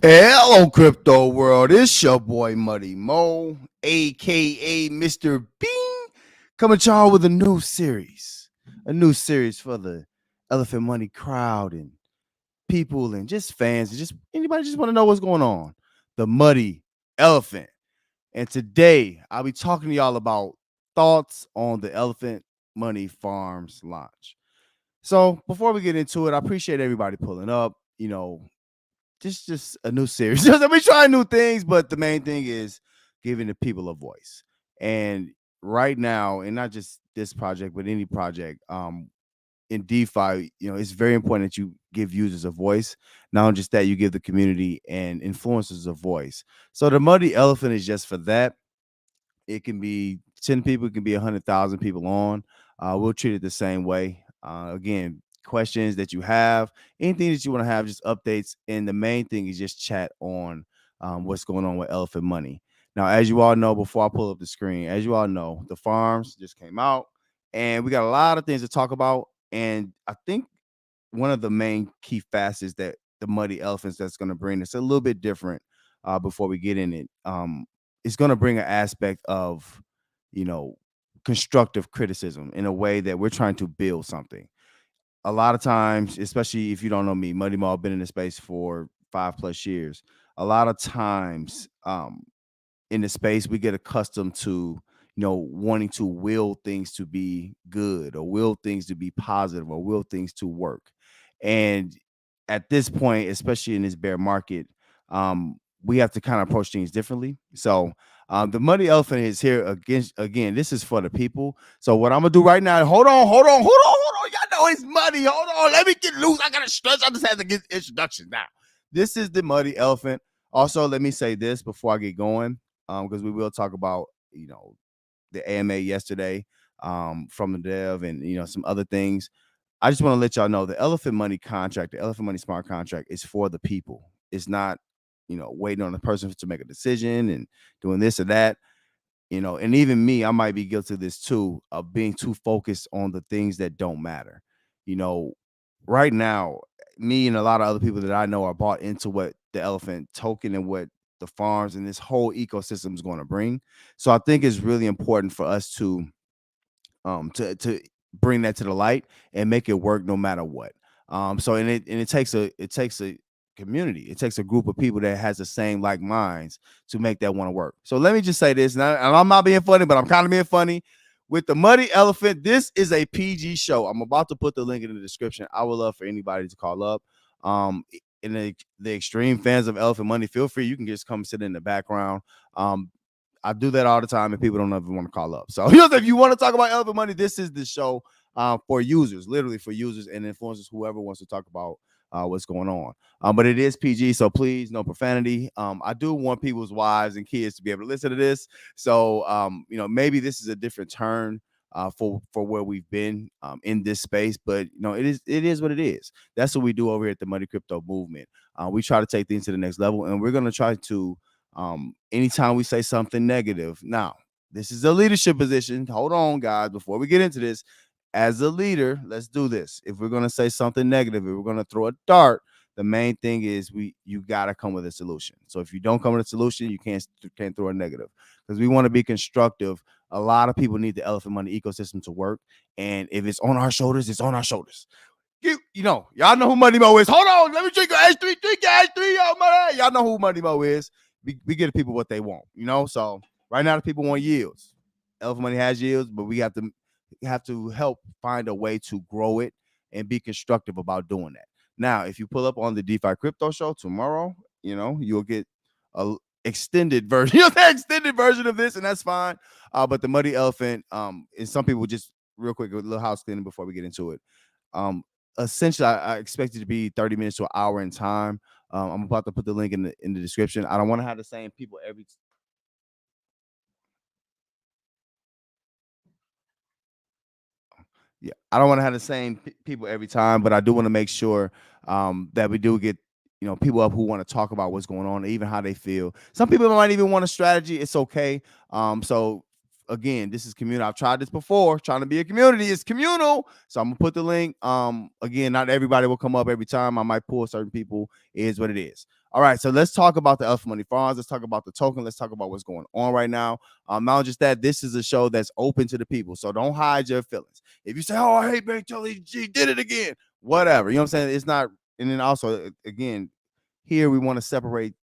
Hello, crypto world. It's your boy Muddy Mo, aka Mr. Bean, coming to y'all with a new series for the Elephant Money crowd and people and just fans and just anybody just want to know what's going on. The Muddy Elephant. And today I'll be talking to y'all about thoughts on the Elephant Money Farms launch. So before we get into it, I appreciate everybody pulling up. Just a new series. We try new things, but the main thing is giving the people a voice. And right now, and not just this project, but any project, in DeFi, it's very important that you give users a voice. Not only just that, you give the community and influencers a voice. So the Muddy Elephant is just for that. It can be 10 people, it can be 100,000 people on. We'll treat it the same way. Again, questions that you have, anything that you want to have, just updates. And the main thing is just chat on what's going on with Elephant Money. Now, as you all know, before I pull up the screen, as you all know, the farms just came out and we got a lot of things to talk about. And I think one of the main key facets that the Muddy Elephants that's going to bring is a little bit different before we get in it. It's going to bring an aspect of, you know, constructive criticism in a way that we're trying to build something. A lot of times, especially if you don't know me, Muddy Mall, been in the space for 5+ years. A lot of times, in the space, we get accustomed to, wanting to will things to be good or will things to be positive or will things to work. And at this point, especially in this bear market, we have to kind of approach things differently. So the Muddy Elephant is here again. This is for the people. So what I'm gonna do right now, hold on. Y'all know it's muddy. Hold on, let me get loose. I gotta stretch. I just have to get introductions now. This is the Muddy Elephant. Also, let me say this before I get going, because we will talk about the AMA yesterday, from the dev and some other things. I just want to let y'all know the Elephant Money contract, the Elephant Money Smart contract, is for the people. It's not waiting on the person to make a decision and doing this or that. And even me, I might be guilty of this too, of being too focused on the things that don't matter. You know, right now, me and a lot of other people that I know are bought into what the Elephant token and what the farms and this whole ecosystem is going to bring. So I think it's really important for us to bring that to the light and make it work no matter what. So it takes a community. It takes a group of people that has the same like minds to make that want to work. So let me just say this, and I'm not being funny, but I'm kind of being funny. With the Muddy Elephant, this is a PG show. I'm about to put the link in the description. I would love for anybody to call up. In the extreme fans of Elephant Money, feel free. You can just come sit in the background. I do that all the time, and people don't ever want to call up. So if you want to talk about Elephant Money, this is the show for users, literally for users and influencers, whoever wants to talk about what's going on. But it is PG, so please, no profanity. I do want people's wives and kids to be able to listen to this. So, maybe this is a different turn for where we've been in this space, but it is what it is. That's what we do over here at the Money Crypto Movement. We try to take things to the next level, and we're going to try to, anytime we say something negative. Now, this is a leadership position. Hold on, guys, before we get into this. As a leader, let's do this. If we're going to say something negative, if we're going to throw a dart, the main thing is you got to come with a solution. So if you don't come with a solution, you can't throw a negative, because we want to be constructive. A lot of people need the Elephant Money ecosystem to work, and if it's on our shoulders, it's on our shoulders. Y'all know who Money Mo is. Hold on, let me drink your H3, y'all know who Money Mo is. We give people what they want, So right now, the people want yields. Elephant Money has yields, but we have to help find a way to grow it and be constructive about doing that. Now, if you pull up on the DeFi Crypto Show tomorrow, you'll get a extended version, extended version of this, and that's fine. But the Muddy Elephant, and some people, just real quick, a little house cleaning before we get into it. Essentially, I expect it to be 30 minutes to an hour in time. I'm about to put the link in the description. I don't want to have the same people every. Yeah, I don't want to have the same people every time, but I do want to make sure that we do get people up who want to talk about what's going on, even how they feel. Some people might even want a strategy. It's okay. So again, this is communal. I've tried this before. Trying to be a community is communal. So I'm gonna put the link. Again, not everybody will come up every time. I might pull certain people. It is what it is. All right, so let's talk about the Elephant.Money Farms. Let's talk about the token. Let's talk about what's going on right now. Not just that, this is a show that's open to the people, so don't hide your feelings. If you say, "Oh, I hate Bank Telly G did it again," whatever, you know what I'm saying? It's not. And then also, again, here we want to separate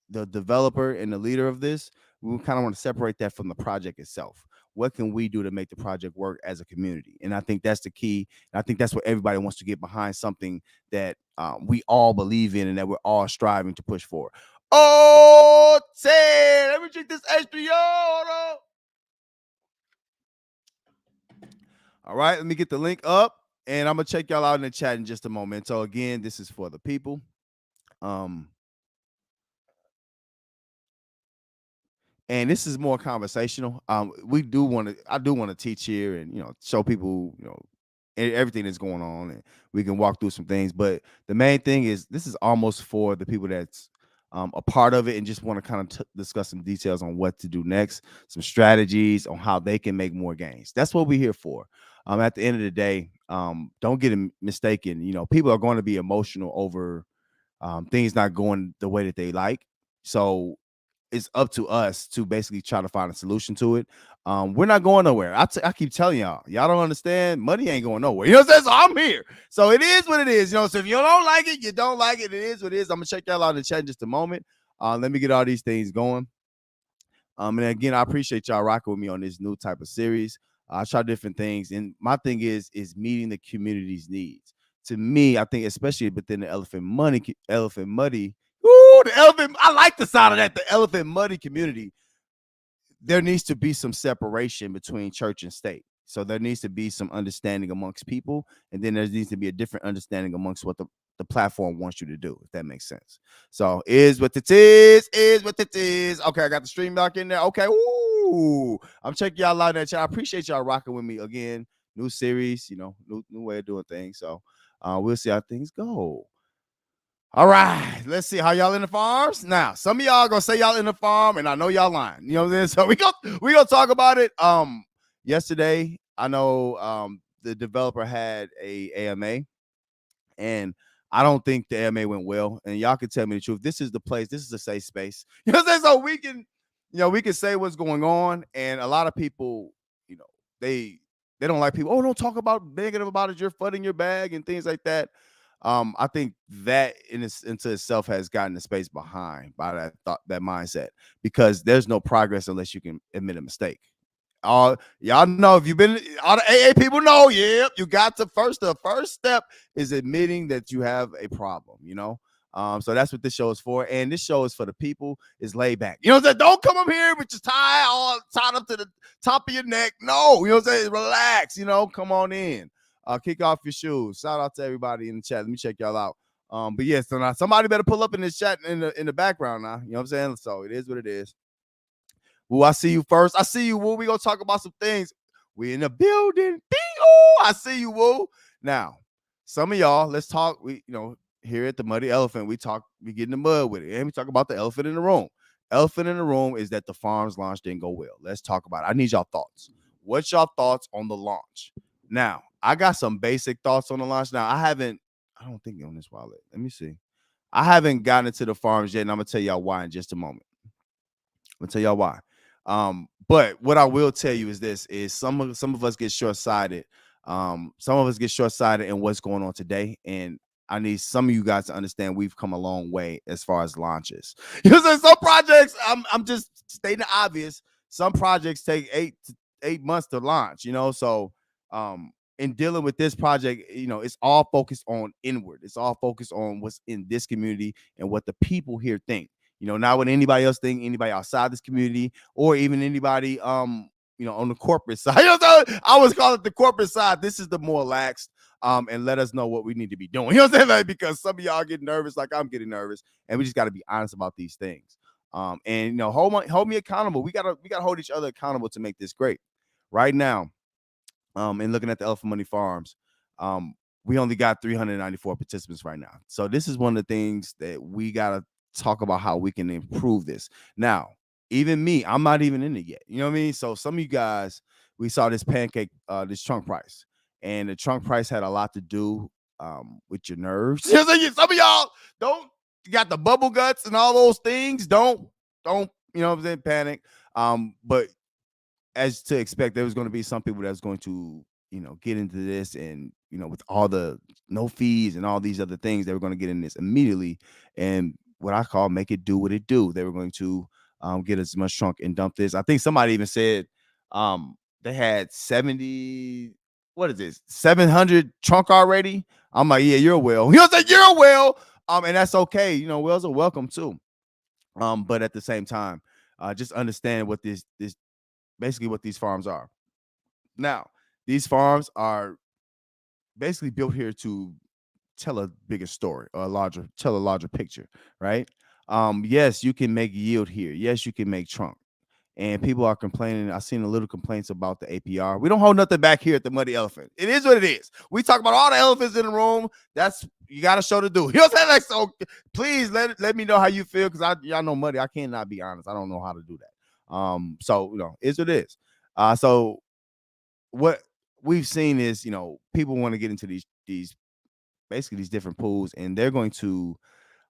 the developer and the leader of this. We kind of want to separate that from the project itself. What can we do to make the project work as a community? And I think that's the key. And I think that's what everybody wants to get behind, something that we all believe in and that we're all striving to push for. Oh, Ted, let me drink this H3O. Hold on. All right, let me get the link up, and I'm gonna check y'all out in the chat in just a moment. So again, this is for the people. And this is more conversational. We do want to, I do want to teach here and show people, everything that's going on, and we can walk through some things. But the main thing is, this is almost for the people that's a part of it and just want to kind of discuss some details on what to do next, some strategies on how they can make more gains. That's what we're here for. At the end of the day, don't get it mistaken. People are going to be emotional over things not going the way that they like. So it's up to us to basically try to find a solution to it. We're not going nowhere. I keep telling y'all don't understand. Money ain't going nowhere. You know what I'm saying? So I'm here. So it is what it is. So if you don't like it, you don't like it. It is what it is. I'm gonna check y'all out in the chat in just a moment. Let me get all these things going. And again, I appreciate y'all rocking with me on this new type of series. I try different things, and my thing is meeting the community's needs. To me, I think especially within the Elephant Money. Ooh, the elephant. I like the sound of that. The Elephant.Money community. There needs to be some separation between church and state. So there needs to be some understanding amongst people, and then there needs to be a different understanding amongst what the platform wants you to do, if that makes sense. So is what it is what it is. Okay, I got the stream back in there. Okay, ooh, I'm checking y'all out in that chat. I appreciate y'all rocking with me again. New series, new way of doing things. So we'll see how things go. All right, let's see how y'all in the farms. Now, some of y'all gonna say y'all in the farm, and I know y'all lying. You know what I'm saying? So we gonna talk about it. Yesterday, I know the developer had a AMA, and I don't think the AMA went well. And y'all can tell me the truth. This is the place. This is a safe space. You know what I'm saying? So we can say what's going on. And a lot of people, they don't like people. Oh, don't talk about negative about it. You're flooding your bag and things like that. I think that into itself has gotten the space behind by that mindset, because there's no progress unless you can admit a mistake. Y'all know, if you've been, all the AA people know, you got to the first step is admitting that you have a problem, so that's what this show is for. And this show is for the people. Is laid back. You know what I'm saying? Don't come up here with your tie all tied up to the top of your neck. No, you know what I'm saying? Relax, come on in. Kick off your shoes. Shout out to everybody in the chat. Let me check y'all out. But yes, so now somebody better pull up in this chat in the background now. You know what I'm saying? So it is what it is. Woo, I see you first. I see you, Woo. We gonna talk about some things. We in the building. Bingo! I see you, Woo. Now, some of y'all, let's talk. We, here at the Muddy Elephant, we get in the mud with it. And we talk about the elephant in the room. Elephant in the room is that the farms launch didn't go well. Let's talk about it. I need y'all thoughts. What's y'all thoughts on the launch? Now, I got some basic thoughts on the launch. Now, I don't think on this wallet. Let me see. I haven't gotten into the farms yet, and I'm gonna tell y'all why in just a moment. I'm gonna tell y'all why. But what I will tell you is this: is some of us get short-sighted. Some of us get short-sighted in what's going on today, and I need some of you guys to understand we've come a long way as far as launches. You know, so some projects, I'm just stating the obvious. Some projects take 8 months to launch. So in dealing with this project, it's all focused on inward. It's all focused on what's in this community and what the people here think. Not what anybody else think, anybody outside this community, or even anybody, on the corporate side. I always call it the corporate side. This is the more laxed, and let us know what we need to be doing. You know what I'm saying? Like, because some of y'all get nervous, like I'm getting nervous, and we just got to be honest about these things. And hold me accountable. We gotta hold each other accountable to make this great. Right now, and looking at the Elephant.Money Farms, we only got 394 participants right now. So this is one of the things that we gotta talk about, how we can improve this. Now, even me, I'm not even in it yet. You know what I mean? So some of you guys, we saw this this trunk price, and the trunk price had a lot to do with your nerves. Some of y'all don't got the bubble guts and all those things. Don't you know what I'm saying, panic. But as to expect, there was going to be some people that's going to, get into this, and with all the no fees and all these other things, they were going to get in this immediately, and what I call make it do what it do. They were going to get as much trunk and dump this. I think somebody even said they had 70. What is this? 700 trunk already. I'm like, yeah, you're a whale. You know what I'm saying? You're a whale. And that's okay. Whales are welcome too. But at the same time, just understand what this basically what these farms are. Now, these farms are basically built here to tell a bigger story, or tell a larger picture, right? Yes, you can make yield here. Yes, you can make trunk. And people are complaining. I've seen a little complaints about the APR. We don't hold nothing back here at the Muddy Elephant. It is what it is. We talk about all the elephants in the room. That's you got to show to do. You know what I'm saying? Like, so please let me know how you feel, because y'all know Muddy. I cannot be honest. I don't know how to do that. So is what it is. So what we've seen is, people want to get into these basically these different pools, and they're going to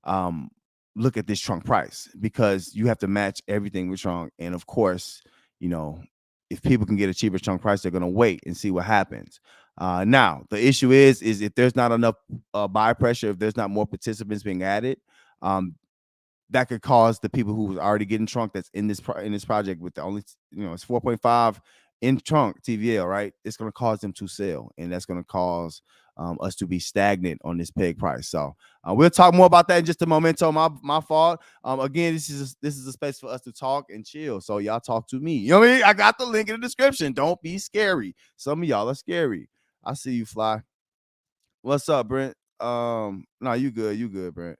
um look at this trunk price, because you have to match everything with trunk. And of course, you know, if people can get a cheaper trunk price, they're going to wait and see what happens. Now the issue is if there's not enough buy pressure, if there's not more participants being added, um that could cause the people who was already getting trunk, that's in this project with the only, it's 4.5 in trunk TVL, right? It's going to cause them to sell, and that's going to cause us to be stagnant on this peg price. So we'll talk more about that in just a moment. My fault. Again, this is a space for us to talk and chill. So y'all talk to me. You know what I mean? I got the link in the description. Don't be scary. Some of y'all are scary. I see you, Fly. What's up, Brent? No, you good, Brent.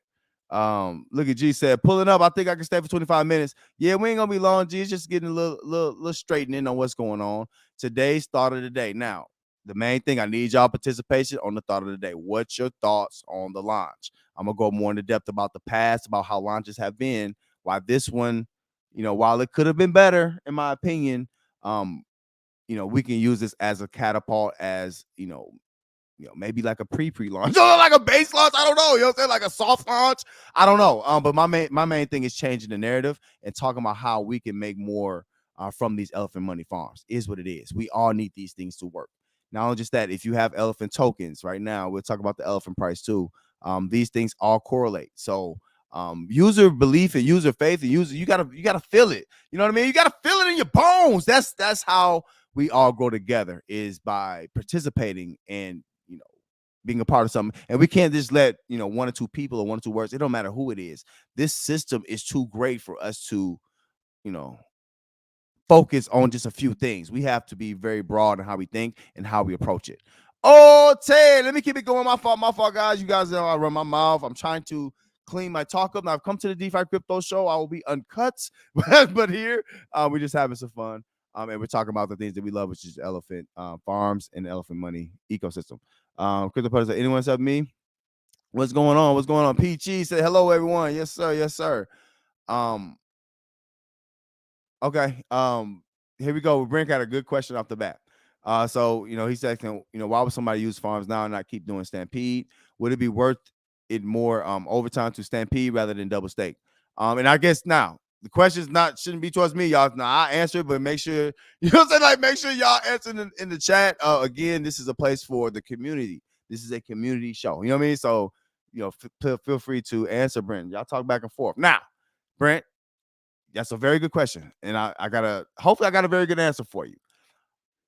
Look at G said, pulling up. I think I can stay for 25 minutes. Yeah, we ain't gonna be long, G. It's just getting a little straightening on what's going on. Today's thought of the day. Now, the main thing, I need y'all participation on the thought of the day. What's your thoughts on the launch? I'm gonna go more into depth about the past, about how launches have been, why this one, while it could have been better, in my opinion, we can use this as a catapult, as maybe like a pre-launch, like a base launch. I don't know. You know what I'm saying? Like a soft launch. I don't know. But my main thing is changing the narrative and talking about how we can make more from these elephant money farms. Is what it is. We all need these things to work. Not only just that, if you have elephant tokens right now, we'll talk about the elephant price too. These things all correlate. So user belief and user faith and you gotta feel it. You know what I mean? You gotta feel it in your bones. That's how we all grow together, is by participating and being a part of something. And we can't just let one or two people or one or two words, it don't matter who it is. This system is too great for us to you know focus on just a few things. We have to be very broad in how we think and how we approach it. Oh, Ted, let me keep it going. My fault, guys. You guys know I run my mouth. I'm trying to clean my talk up. Now, I've come to the DeFi Crypto Show. I will be uncut, but here we're just having some fun. And we're talking about the things that we love, which is elephant farms and elephant money ecosystem. Crypto Putters, anyone except me? What's going on? What's going on? Peachy said hello, everyone. Yes, sir. Yes, sir. Um, Okay. Here we go. Brent got a good question off the bat. So he said, why would somebody use farms now and not keep doing Stampede? Would it be worth it more overtime to Stampede rather than double stake? And I guess now the question shouldn't be towards me, y'all. Now I answer it, but make sure what I'm saying, like make sure y'all answer in the chat. Again, this is a place for the community. This is a community show. You know what I mean? So feel free to answer, Brent. Y'all talk back and forth. Now, Brent, that's a very good question. And hopefully I got a very good answer for you.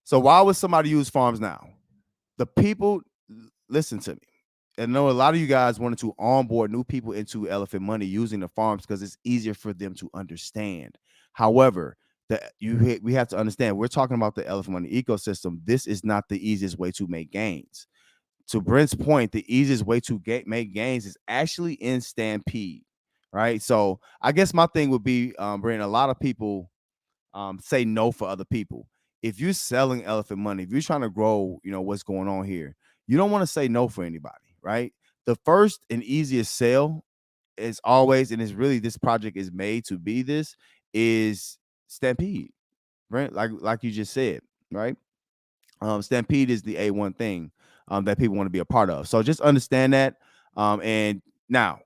So why would somebody use farms now? The people, listen to me. And I know a lot of you guys wanted to onboard new people into Elephant Money using the farms because it's easier for them to understand. However, we have to understand, we're talking about the Elephant Money ecosystem. This is not the easiest way to make gains. To Brent's point, the easiest way to make gains is actually in Stampede. Right. So I guess my thing would be, Brent, a lot of people say no for other people. If you're selling Elephant Money, if you're trying to grow, what's going on here, you don't want to say no for anybody, right? The first and easiest sale is always, and it's really, this project is made to be this, is Stampede, right? Like you just said, right? Stampede is the A1 thing that people want to be a part of. So just understand that. And now,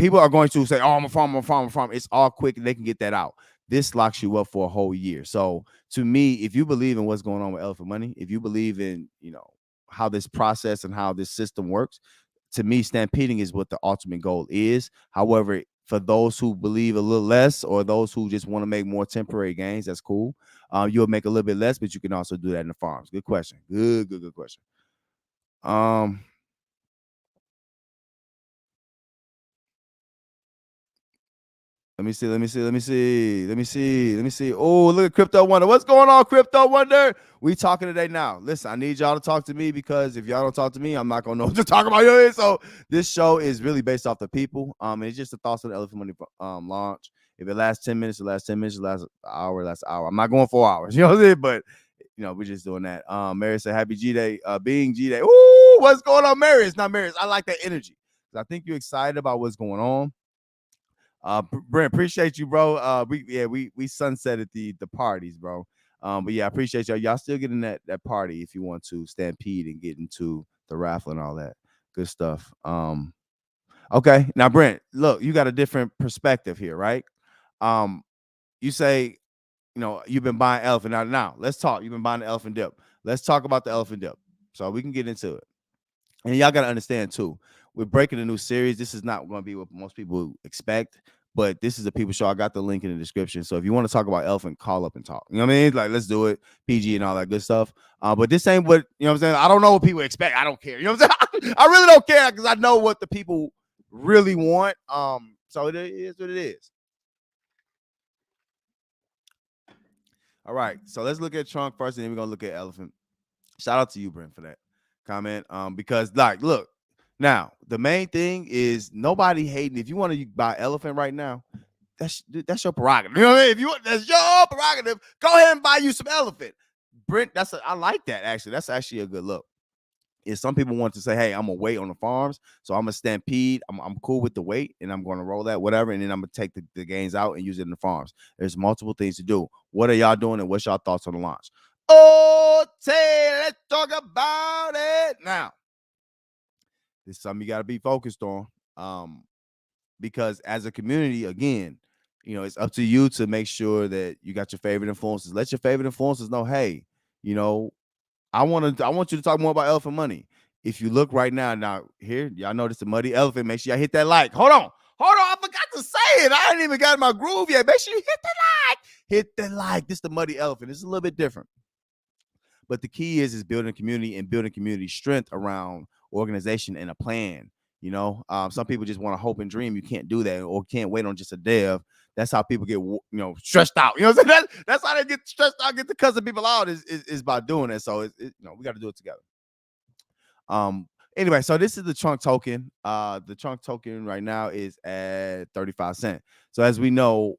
people are going to say, "Oh, I'm a farmer, I'm a farmer, I'm a farmer." It's all quick, and they can get that out. This locks you up for a whole year. So to me, if you believe in what's going on with Elephant Money, if you believe in how this process and how this system works, to me, stampeding is what the ultimate goal is. However, for those who believe a little less, or those who just want to make more temporary gains, that's cool. You'll make a little bit less, but you can also do that in the farms. Good question. Good question. Um, let me see. Oh, look at Crypto Wonder. What's going on, Crypto Wonder? We talking today now. Listen, I need y'all to talk to me, because if y'all don't talk to me, I'm not gonna know what to talk about here. So this show is really based off the people. And it's just the thoughts of the Elephant Money launch. If it lasts 10 minutes, it lasts 10 minutes, it lasts an hour, lasts an hour. I'm not going 4 hours. You know what I'm saying? But we're just doing that. Mary said, "Happy G Day, being G Day." Ooh, what's going on, Mary? It's not Mary. I like that energy. I think you're excited about what's going on. Brent, appreciate you, bro. We sunsetted the parties, bro. But yeah, I appreciate y'all. Y'all still getting that party if you want to stampede and get into the raffle and all that good stuff. Okay, now Brent, look, you got a different perspective here, right? You say, you've been buying elephant. Now let's talk. You've been buying the elephant dip. Let's talk about the elephant dip, so we can get into it. And y'all got to understand too, we're breaking a new series. This is not going to be what most people expect, but this is a people show. I got the link in the description. So if you want to talk about elephant, call up and talk. You know what I mean? Like, let's do it. PG and all that good stuff. But this ain't what, I'm saying? I don't know what people expect. I don't care. You know what I'm saying? I really don't care, because I know what the people really want. So it is what it is. All right. So let's look at trunk first, and then we're going to look at elephant. Shout out to you, Brent, for that comment. Because look, now the main thing is nobody hating. If you want to buy elephant right now, that's your prerogative. You know what I mean? If you want, that's your prerogative. Go ahead and buy you some elephant. Brent, I like that actually. That's actually a good look. If some people want to say, "Hey, I'm gonna wait on the farms, so I'm gonna stampede. I'm cool with the wait, and I'm gonna roll that whatever, and then I'm gonna take the gains out and use it in the farms." There's multiple things to do. What are y'all doing, and what's y'all thoughts on the launch? Oh, let's talk about it now. This is something you got to be focused on, because as a community, again, it's up to you to make sure that you got your favorite influencers. Let your favorite influencers know, hey, I want you to talk more about Elephant Money. If you look right now here, y'all notice the muddy elephant. Make sure y'all hit that like. Hold on, I forgot to say it. I ain't even got my groove yet. Make sure you hit the like. Hit the like. This is the muddy elephant. It's a little bit different. But the key is building a community and building community strength around organization and a plan. Some people just want to hope and dream. You can't do that, or can't wait on just a dev. That's how people get stressed out. You know what I'm saying? That's how they get stressed out, get to cussing people out is by doing it. So we got to do it together. Anyway, so this is the trunk token. The trunk token right now is at 35 cents. So as we know,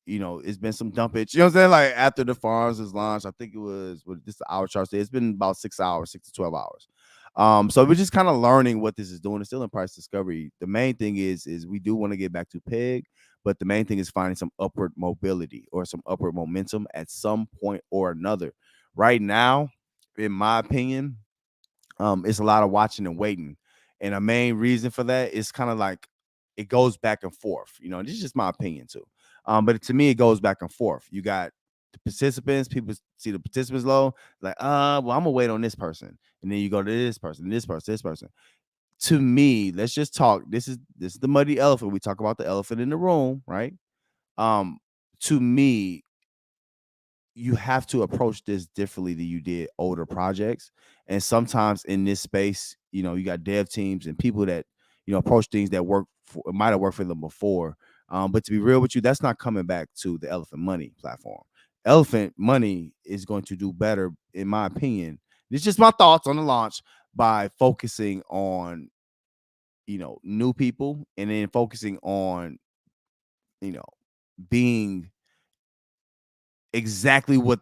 it's been some dumpage. You know what I'm saying? Like after the farms was launched, I think it was this the hour chart. It's been about 6 hours, 6 to 12 hours. So we're just kind of learning what this is doing. It's still in price discovery. The main thing is we do want to get back to peg, but the main thing is finding some upward mobility or some upward momentum at some point or another. Right now, in my opinion, it's a lot of watching and waiting. And a main reason for that is kind of like it goes back and forth. This is just my opinion too. But to me, it goes back and forth. You got the participants, people see the participants low, like, well, I'm gonna wait on this person. And then you go to this person, this person, this person. To me, let's just talk. This is the muddy elephant. We talk about the elephant in the room, right? To me, you have to approach this differently than you did older projects. And sometimes in this space, you got dev teams and people that, approach things that might have worked for them before. But to be real with you, that's not coming back to the Elephant Money platform. Elephant Money is going to do better, in my opinion. It's just my thoughts on the launch by focusing on, new people, and then focusing on, being exactly what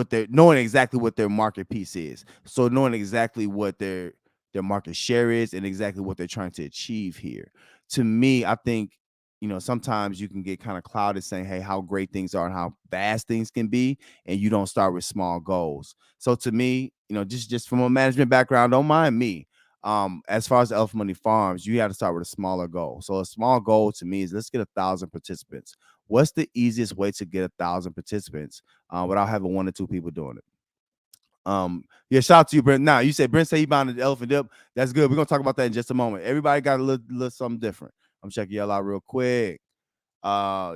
they're knowing, exactly what their market piece is. So knowing exactly what their market share is and exactly what they're trying to achieve here. To me, I think, sometimes you can get kind of clouded saying, hey, how great things are and how fast things can be, and you don't start with small goals. So to me, just from a management background, don't mind me. As far as the Elephant Money Farms, you have to start with a smaller goal. So a small goal to me is let's get 1,000 participants. What's the easiest way to get 1,000 participants without having one or two people doing it? Yeah, shout out to you, Brent. Now you said Brent say he bound the elephant dip. That's good. We're gonna talk about that in just a moment. Everybody got a little something different. I'm checking y'all out real quick.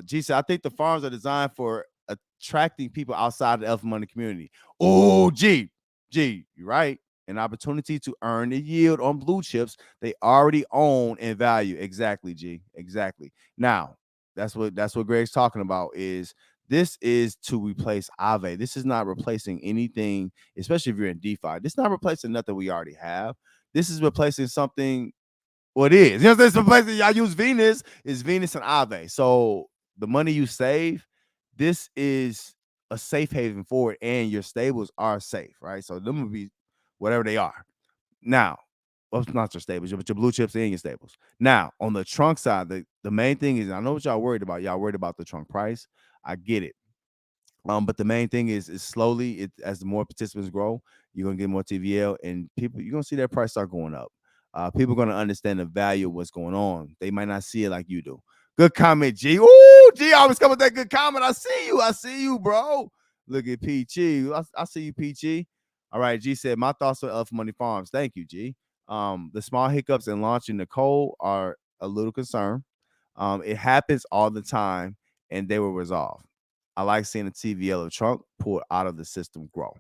G said, I think the farms are designed for attracting people outside the Elephant Money community. Oh, G, you're right. An opportunity to earn the yield on blue chips they already own and value. Exactly, G. Exactly. Now, that's what Greg's talking about is this is to replace Aave. This is not replacing anything, especially if you're in DeFi. This is not replacing nothing we already have. This is replacing something well, it is. You know what I'm saying? Some places y'all use Venus is Venus and Aave. So the money you save, this is a safe haven for it, and your stables are safe, right? So them would be whatever they are. Now, well, not your stables, but your blue chips and your stables. Now, on the trunk side, the main thing is I know what y'all worried about. Y'all worried about the trunk price. I get it. But the main thing is slowly, as the more participants grow, you're gonna get more TVL, and people you're gonna see that price start going up. People are gonna understand the value of what's going on. They might not see it like you do. Good comment, G. Ooh, G, always come with that good comment. I see you, bro. Look at Peachy. I see you, Peachy. All right, G said my thoughts on Elephant Money Farms. Thank you, G. The small hiccups in launching the code are a little concern. It happens all the time, and they will resolve. I like seeing the TVL of trunk pulled out of the system grow.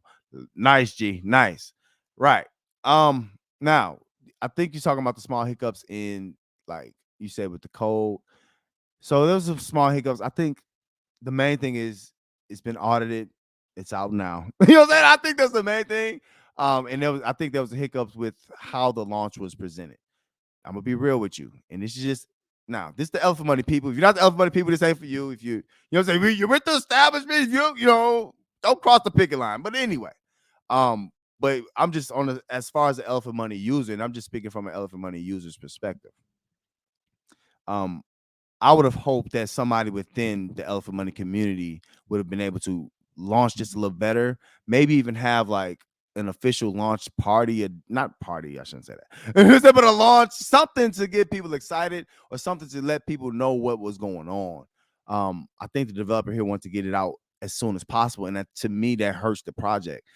Nice, G. Nice. Right. Now I think you're talking about the small hiccups in, like you said, with the code. So those are small hiccups. I think the main thing is it's been audited. It's out now. You know what I'm saying? I think that's the main thing. And I think there was hiccups with how the launch was presented. I'm gonna be real with you, and this is just now. This is the Elephant Money people. If you're not the Elephant Money people, this ain't for you. If you know what I'm saying, you're with the establishment. You don't cross the picket line. But anyway, but I'm just on the as far as the Elephant Money user, and I'm just speaking from an Elephant Money user's perspective. Um, I would have hoped that somebody within the Elephant Money community would have been able to launch just a little better, maybe even have like an official launch party, not party, I shouldn't say that, but a launch, something to get people excited or something to let people know what was going on. I think the developer here wants to get it out as soon as possible, and that to me that hurts the project.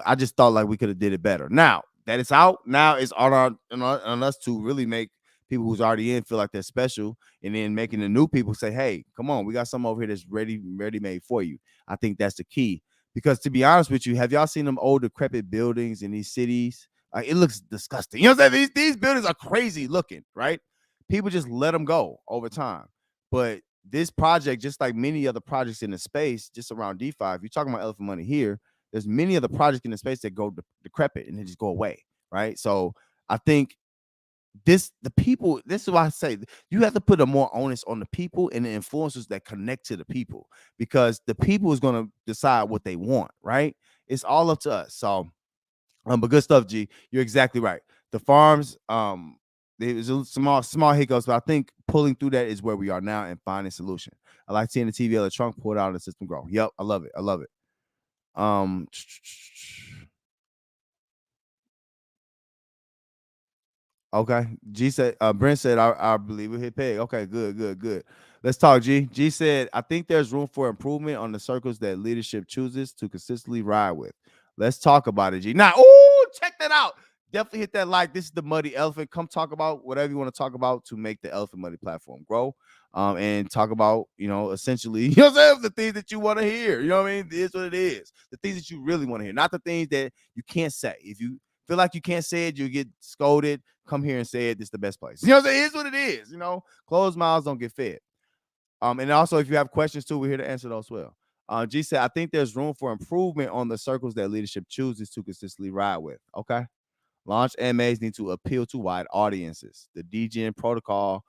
I just thought like we could have did it better. Now that it's out, now it's on us to really make people who's already in feel like they're special, and then making the new people say, "Hey, come on, we got something over here that's ready made for you." I think that's the key. Because to be honest with you, have y'all seen them old decrepit buildings in these cities? It looks disgusting. You know what I'm saying? These buildings are crazy looking, right? People just let them go over time. But this project, just like many other projects in the space, just around DeFi, if you're talking about Elephant Money here, there's many other projects in the space that go decrepit and they just go away, right? So I think the people, this is why I say you have to put a more onus on the people and the influencers that connect to the people, because the people is going to decide what they want, right? It's all up to us. So but good stuff, G. You're exactly right. The farms, there's a small hiccups, but I think pulling through that is where we are now and finding a solution. I like seeing the TVL trunk pulled out of the system grow. Yep, I love it. I love it. um Okay. G said, Brent said, I believe we hit peg. Okay, good, good, good. Let's talk, G. G said, I think there's room for improvement on the circles that leadership chooses to consistently ride with. Let's talk about it, G. Now, check that out. Definitely hit that like. This is the Muddy Elephant. Come talk about whatever you want to talk about to make the Elephant Muddy platform grow. And talk about, essentially, you know what I'm saying? The things that you want to hear. You know what I mean? It is what it is. The things that you really want to hear, not the things that you can't say. If you feel like you can't say it, you get scolded. Come here and say it. This is the best place. You know what I'm saying? It is what it is. Closed mouths don't get fed. And also, if you have questions too, we're here to answer those well. G said, I think there's room for improvement on the circles that leadership chooses to consistently ride with. Okay. Launch MAs need to appeal to wide audiences. The DGN protocol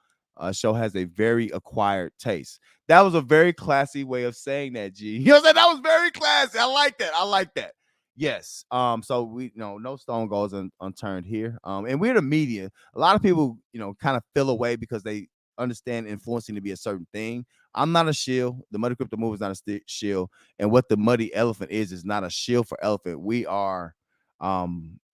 show has a very acquired taste. That was a very classy way of saying that, G. You know what I'm saying? That was very classy. I like that. I like that. Yes. So we no stone goes unturned here. And we're the media. A lot of people, kind of feel away because they understand influencing to be a certain thing. I'm not a shield. The Muddy Crypto Move is not a shield. And what the Muddy Elephant is not a shield for elephant. We are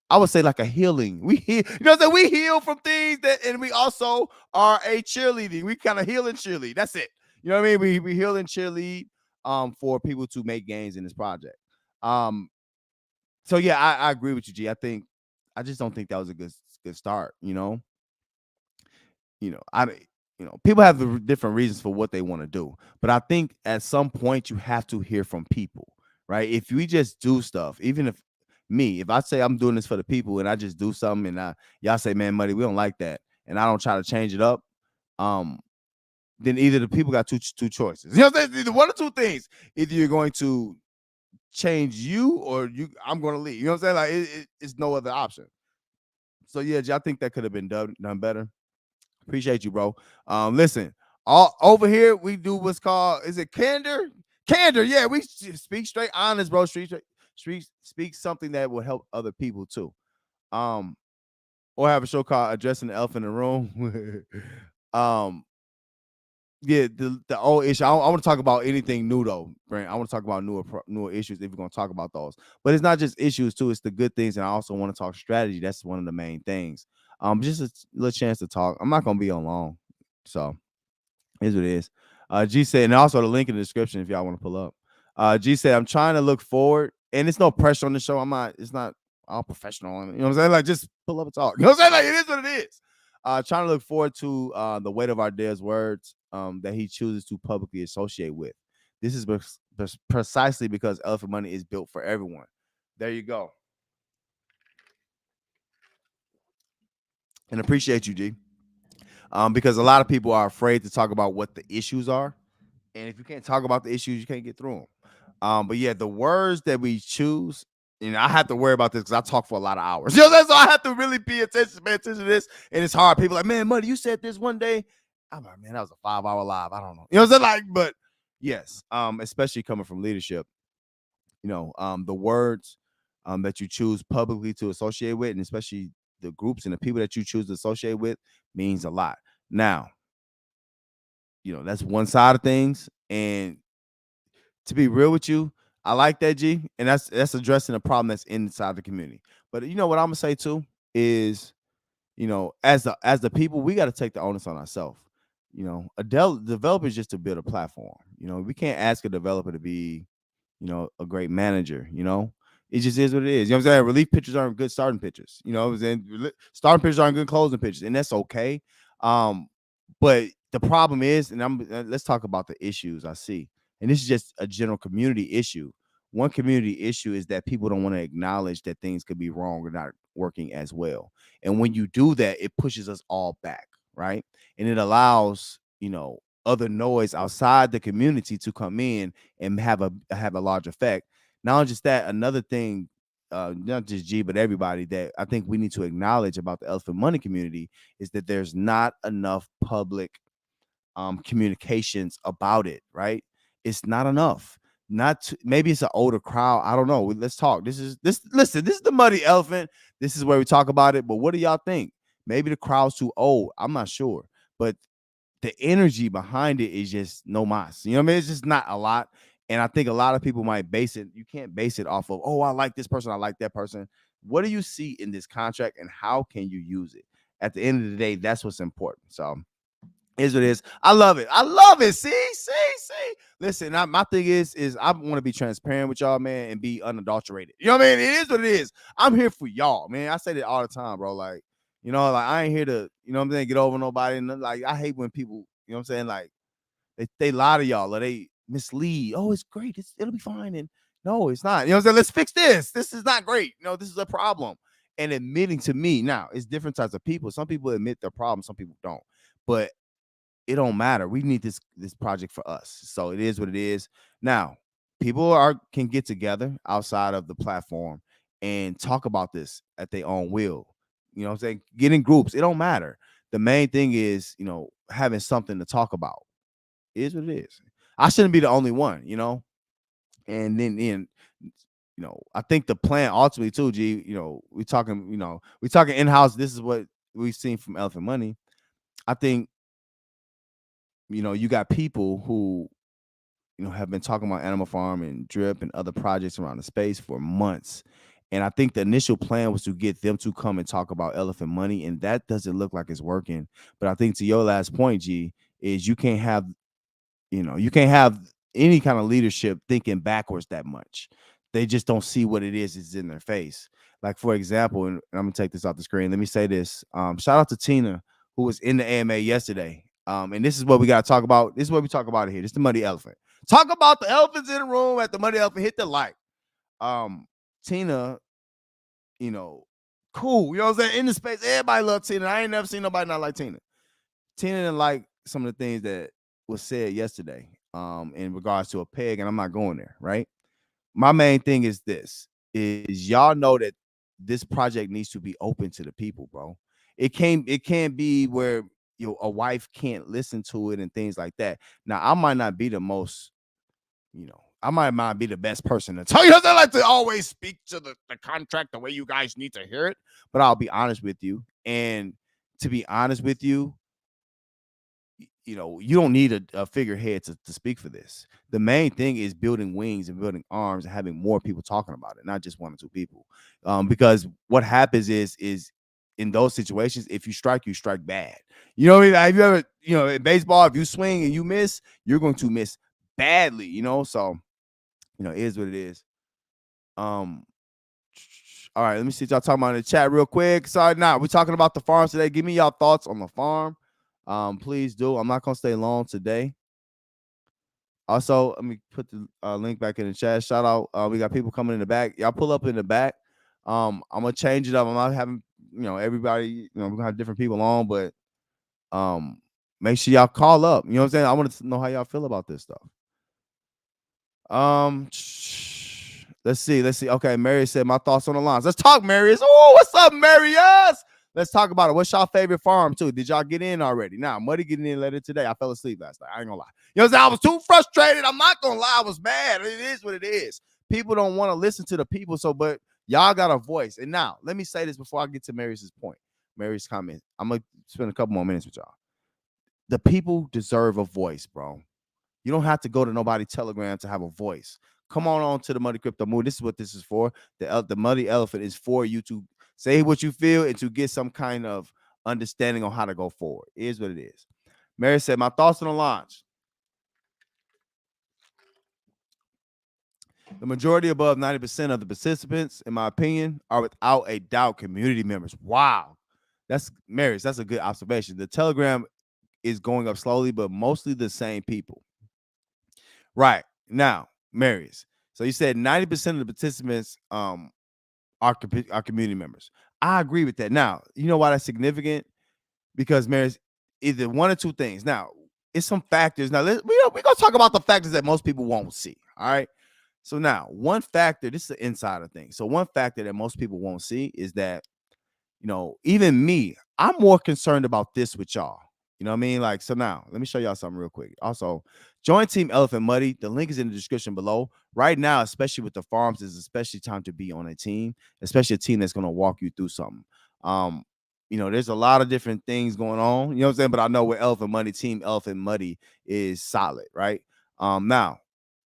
I would say like a healing. We heal, you know what I'm saying? We heal from things that, and we also are a cheerleading. We kind of heal and cheerlead. That's it. You know what I mean? We heal and cheerlead for people to make gains in this project. Um, so yeah, I agree with you, G. I just don't think that was a good start. I people have the different reasons for what they want to do, but I think at some point you have to hear from people, right? If we just do stuff, even if I say I'm doing this for the people and I just do something and y'all say, man, Muddy, we don't like that, and I don't try to change it up, um, then either the people got two choices. You know what I'm saying? Either one or two things. Either you're going to change you or I'm going to leave. You know what I'm saying? Like it's no other option. So yeah, I think that could have been done better. Appreciate you, bro. Listen, all over here we do what's called, is it candor? Candor, yeah. We speak straight honest, bro. Street speak something that will help other people too. Um, or have a show called Addressing the Elephant in the Room. um, yeah, the old issue. I want to talk about anything new though, Brent. I want to talk about newer issues if we're gonna talk about those. But it's not just issues too; it's the good things, and I also want to talk strategy. That's one of the main things. Just a little chance to talk. I'm not gonna be on long, so here's what it is. G said, and also the link in the description if y'all want to pull up. G said, I'm trying to look forward, and it's no pressure on the show. I'm not. It's not all professional. You know what I'm saying? Like just pull up and talk. You know what I'm saying? Like it is what it is. Trying to look forward to the weight of our dad's words that he chooses to publicly associate with. This is precisely because Elephant Money is built for everyone. There you go. And appreciate you, G. Because a lot of people are afraid to talk about what the issues are. And if you can't talk about the issues, you can't get through them. But yeah, the words that we choose, I have to worry about this because I talk for a lot of hours. You know what I'm saying? So I have to really pay attention to this. And it's hard. People are like, man, Muddy, you said this one day. I'm like, man, that was a 5-hour live. I don't know. You know what I'm saying? Like, but yes, especially coming from leadership, the words that you choose publicly to associate with, and especially the groups and the people that you choose to associate with means a lot. Now, that's one side of things. And to be real with you, I like that, G, and that's addressing a problem that's inside the community. But you know what I'm gonna say too is, as the people, we got to take the onus on ourselves. A developer is just to build a platform. We can't ask a developer to be, a great manager. It just is what it is. You know what I'm saying? Relief pitchers aren't good starting pitchers. You know what I'm saying? Starting pitchers aren't good closing pitchers, and that's okay. But the problem is, and let's talk about the issues I see. And this is just a general community issue. One community issue is that people don't want to acknowledge that things could be wrong or not working as well. And when you do that, it pushes us all back, right? And it allows, other noise outside the community to come in and have a large effect. Not just that, another thing, not just G, but everybody that I think we need to acknowledge about the Elephant Money community is that there's not enough public communications about it, right? It's not enough. Maybe it's an older crowd. I don't know. Let's talk. Listen, this is the Muddy Elephant. This is where we talk about it. But what do y'all think? Maybe the crowd's too old. I'm not sure. But the energy behind it is just no mas. You know what I mean? It's just not a lot. And I think a lot of people might base it. You can't base it off of, oh, I like this person, I like that person. What do you see in this contract and how can you use it? At the end of the day, that's what's important. So is what it is. I love it. I love it. See. Listen, my thing is I want to be transparent with y'all, man, and be unadulterated. You know what I mean? It is what it is. I'm here for y'all, man. I say that all the time, bro. Like, like I ain't here to, what I'm saying, get over nobody. And like, I hate when people, what I'm saying, like they lie to y'all or they mislead. Oh, it's great. It'll be fine. And no, it's not. You know what I'm saying? Let's fix this. This is not great. This is a problem. And admitting to me, now it's different types of people. Some people admit their problem, some people don't. But it don't matter. We need this project for us. So it is what it is. Now, people can get together outside of the platform and talk about this at their own will. You know what I'm saying? Get in groups. It don't matter. The main thing is, having something to talk about. It is what it is. I shouldn't be the only one. And then I think the plan ultimately too, G, we talking in-house. This is what we've seen from Elephant Money. I think you got people who, have been talking about Animal Farm and Drip and other projects around the space for months. And I think the initial plan was to get them to come and talk about Elephant Money, and that doesn't look like it's working. But I think to your last point, G, is you can't have any kind of leadership thinking backwards that much. They just don't see what it is in their face. Like, for example, and I'm gonna take this off the screen. Let me say this. Shout out to Tina, who was in the AMA yesterday. And this is what we gotta talk about. This is what we talk about here. This is the Money Elephant. Talk about the elephants in the room at the Money Elephant. Hit the like. Tina, you know, cool. You know what I'm saying? In the space, everybody loves Tina. I ain't never seen nobody not like Tina. Tina didn't like some of the things that was said yesterday in regards to a peg, and I'm not going there, right? My main thing is this: is y'all know that this project needs to be open to the people, bro. It can't be where a wife can't listen to it and things like that. Now, I might not be the most, I might not be the best person to tell you. I like to always speak to the contract the way you guys need to hear it, but I'll be honest with you. And to be honest with you, you don't need a figurehead to speak for this. The main thing is building wings and building arms and having more people talking about it, not just one or two people. Because what happens is in those situations, if you strike bad. You know what I mean? Have you ever, in baseball, if you swing and you miss, you're going to miss badly, So, it is what it is. All right, let me see what y'all talking about in the chat real quick. Sorry, we're talking about the farms today. Give me y'all thoughts on the farm. Please do. I'm not gonna stay long today. Also, let me put the link back in the chat. Shout out. We got people coming in the back. Y'all pull up in the back. I'm gonna change it up. I'm not having, everybody, we're gonna have different people on, but make sure y'all call up. You know what I'm saying? I want to know how y'all feel about this stuff. Let's see. Okay, Marius said my thoughts on the lines. Let's talk, Marius. Oh, what's up, Marius? Let's talk about it. What's y'all favorite farm too? Did y'all get in already? Now, Muddy getting in later today. I fell asleep last night. I ain't gonna lie. You know what I'm saying? I was too frustrated. I'm not gonna lie. I was mad. It is what it is. People don't want to listen to the people. But y'all got a voice. And now, let me say this before I get to Marius's point. Marius' comment. I'm gonna spend a couple more minutes with y'all. The people deserve a voice, bro. You don't have to go to nobody Telegram to have a voice. Come on to the Money Crypto Move. This is what this is for. The Money Elephant is for you to say what you feel and to get some kind of understanding on how to go forward. It is what it is. Mary said, my thoughts on the launch. The majority, above 90% of the participants, in my opinion, are without a doubt community members. Wow. That's Mary. That's a good observation. The Telegram is going up slowly, but mostly the same people. Right. Now, Marius. So you said 90% of the participants are community members. I agree with that. Now, you know why that's significant? Because Marius, either one or two things. Now, it's some factors. Now, we're going to talk about the factors that most people won't see. All right. So now, one factor, this is the insider thing. So one factor that most people won't see is that, even me, I'm more concerned about this with y'all. You know what I mean? Like, so now, let me show y'all something real quick. Also, join Team Elephant.Money. The link is in the description below. Right now, especially with the farms, is especially time to be on a team, especially a team that's going to walk you through something. There's a lot of different things going on. You know what I'm saying? But I know with Elephant.Money, Team Elephant.Money is solid, right? Now,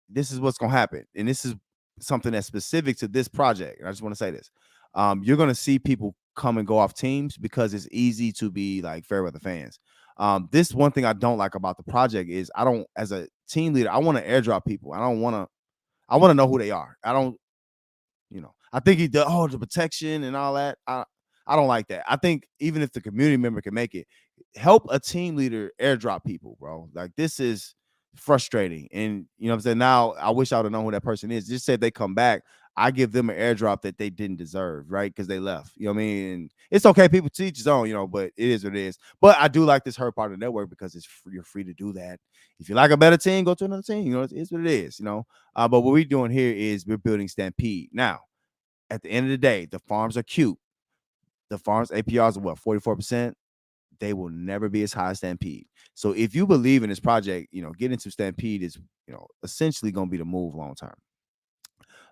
this is what's going to happen. And this is something that's specific to this project. And I just want to say this. You're going to see people come and go off teams because it's easy to be like fair weather fans. This one thing I don't like about the project is as a team leader, I want to airdrop people. I want to know who they are. I think the protection and all that. I don't like that. I think even if the community member can make it, help a team leader airdrop people, bro. Like, this is frustrating. And you know what I'm saying? Now I wish I would have known who that person is. Just say if they come back, I give them an airdrop that they didn't deserve, right? Because they left. You know what I mean? And it's okay. People teach his own, but it is what it is. But I do like this Her Part of the network because you're free to do that. If you like a better team, go to another team. It's what it is, But what we're doing here is we're building Stampede. Now, at the end of the day, the farms are cute. The farms APRs are what, 44%? They will never be as high as Stampede. So if you believe in this project, getting into Stampede is, essentially going to be the move long term.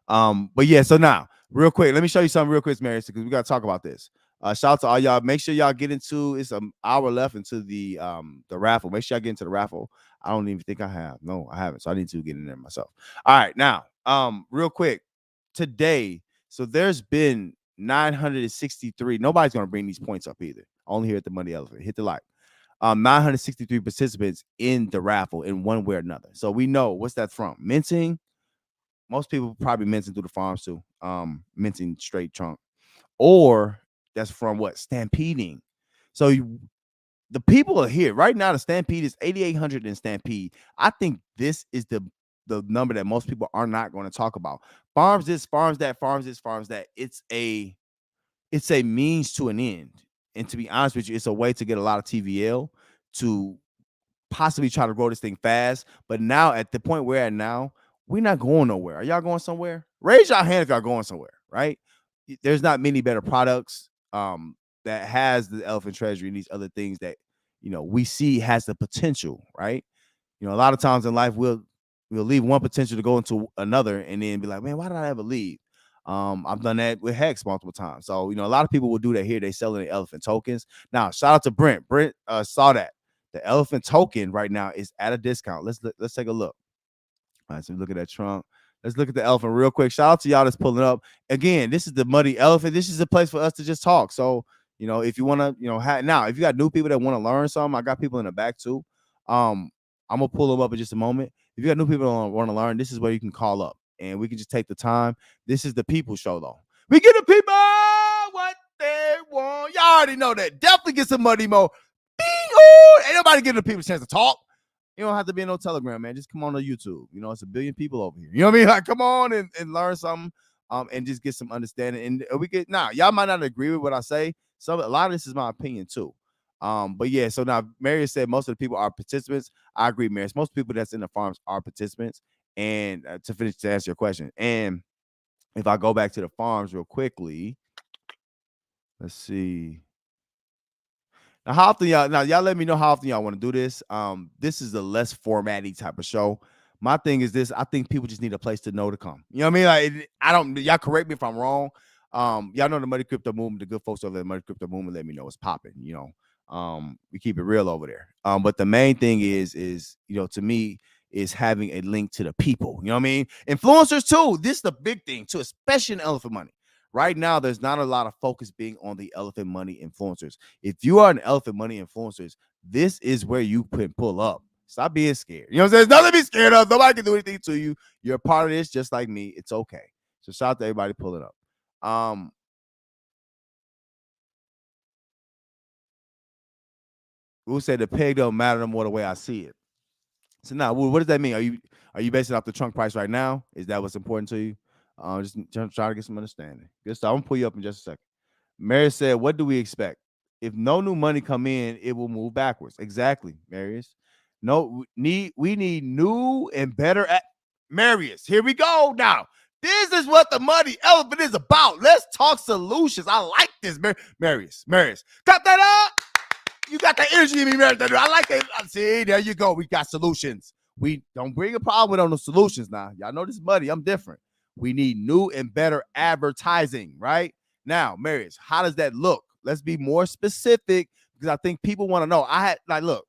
But yeah, so now, real quick, let me show you something real quick, Marius, because we got to talk about this. Shout out to all y'all. Make sure y'all get into, it's an hour left into the raffle. Make sure y'all get into the raffle. I don't even think I have. No, I haven't. So I need to get in there myself. All right, now, real quick, today, So there's been 963. Nobody's gonna bring these points up either. Only here at the Money Elephant. Hit the like. 963 participants in the raffle in one way or another. So we know what's that from? Minting. Most people probably minting through the farms too. Minting straight trunk. Or that's from what? Stampeding. So the people are here right now. The Stampede is 8,800 in Stampede. I think this is the number that most people are not going to talk about. Farms this, farms that, farms this, farms that. It's a means to an end. And to be honest with you, it's a way to get a lot of TVL to possibly try to grow this thing fast. But now at the point we're at now, we're not going nowhere. Are y'all going somewhere? Raise your hand if y'all going somewhere, right? There's not many better products that has the elephant treasury and these other things that we see has the potential, right? A lot of times in life we'll leave one potential to go into another and then be like, man, why did I ever leave? I've done that with Hex multiple times. So, a lot of people will do that here. They selling the elephant tokens. Now, shout out to Brent. Brent saw that. The elephant token right now is at a discount. Let's take a look. All right, so look at that trunk. Let's look at the elephant real quick. Shout out to y'all that's pulling up. Again, this is the Muddy Elephant. This is a place for us to just talk. So, if you want to, now, if you got new people that want to learn something, I got people in the back too. I'm going to pull them up in just a moment. If you got new people that want to learn, this is where you can call up and we can just take the time. This is the people show though. We get the people what they want. Y'all already know that. Definitely get some money more. Bing, ooh. Ain't nobody giving the people a chance to talk. You don't have to be in no Telegram, man. Just come on to YouTube. It's a billion people over here. You know what I mean? Like, come on and learn something, and just get some understanding. And we get now. Y'all might not agree with what I say. A lot of this is my opinion too. But yeah. So now, Marius said most of the people are participants. I agree, Marius. Most people that's in the farms are participants. And to answer your question, and if I go back to the farms real quickly, let's see. Now, how often y'all let me know how often y'all want to do this. This is a less formatty type of show. My thing is this: I think people just need a place to know to come. You know what I mean? Like, I don't. Y'all correct me if I'm wrong. Y'all know the Money Crypto Movement. The good folks over the Money Crypto Movement let me know it's popping. We keep it real over there. But the main thing is to me is having a link to the people. You know what I mean? Influencers too. This is the big thing too, especially in Elephant Money. Right now, there's not a lot of focus being on the Elephant Money influencers. If you are an Elephant Money influencers, this is where you can pull up. Stop being scared. You know what I'm saying? There's nothing to be scared of. Nobody can do anything to you. You're a part of this just like me. It's okay. So shout out to everybody pulling up. Who said the peg don't matter no more the way I see it? So now, what does that mean? Are you basing off the trunk price right now? Is that what's important to you? Just try to get some understanding. Good stuff. I'm gonna pull you up in just a second. Marius said, what do we expect? If no new money come in, it will move backwards. Exactly, Marius. No, we need new and better Marius. Here we go. Now, this is what the Money Elephant is about. Let's talk solutions. I like this, Marius. Cut that up. You got that energy in me, Marius. I like it. See, there you go. We got solutions. We don't bring a problem on the solutions now. Y'all know this money. I'm different. We need new and better advertising, right? Now, Marius, how does that look? Let's be more specific because I think people want to know. Look,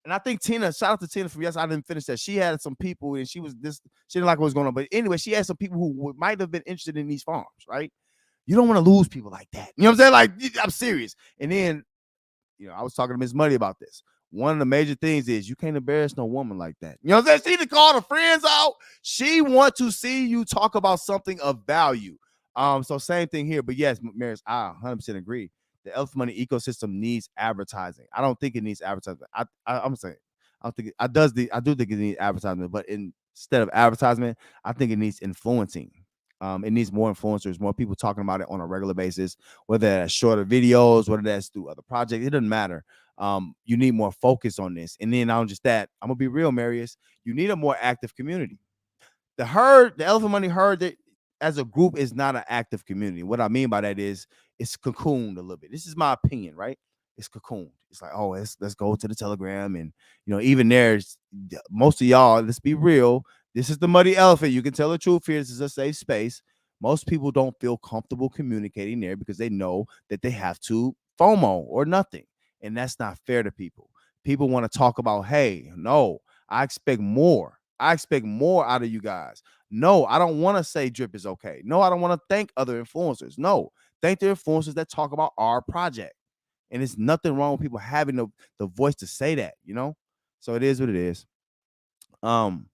and I think Tina, shout out to Tina from I didn't finish that. She had some people and she didn't like what was going on. But anyway, she had some people who might have been interested in these farms, right? You don't want to lose people like that. You know what I'm saying? Like, I'm serious. And then, I was talking to Miss Money about this. One of the major things is you can't embarrass no woman like that. You know what I'm saying? She to call her friends out. She want to see you talk about something of value. So same thing here. But yes, Maris, I 100% agree. The Elephant Money ecosystem needs advertising. I don't think it needs advertising. I'm saying I don't think I do think it needs advertisement, but instead of advertisement, I think it needs influencing. It needs more influencers, more people talking about it on a regular basis, whether that's shorter videos, whether that's through other projects, it doesn't matter. You need more focus on this. And then not just that, I'm gonna be real, Marius, you need a more active community. The Elephant Money herd that as a group is not an active community. What I mean by that is it's cocooned a little bit. This is my opinion, right? It's cocooned. It's like, oh, let's go to the Telegram. And even there's most of y'all, let's be real. This is the Muddy Elephant. You can tell the truth here. This is a safe space. Most people don't feel comfortable communicating there because they know that they have to FOMO or nothing. And that's not fair to people. People want to talk about, hey, no, I expect more. I expect more out of you guys. No, I don't want to say drip is okay. No, I don't want to thank other influencers. No, thank the influencers that talk about our project. And it's nothing wrong with people having the voice to say that, you know? So it is what it is. Um,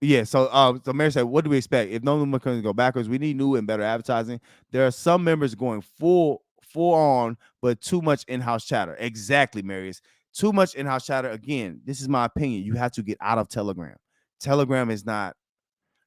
yeah, so Mary said, what do we expect? If no one can go backwards, we need new and better advertising. There are some members going full on, but too much in-house chatter. Exactly, Marius. Too much in-house chatter. Again, this is my opinion. You have to get out of Telegram. Telegram is not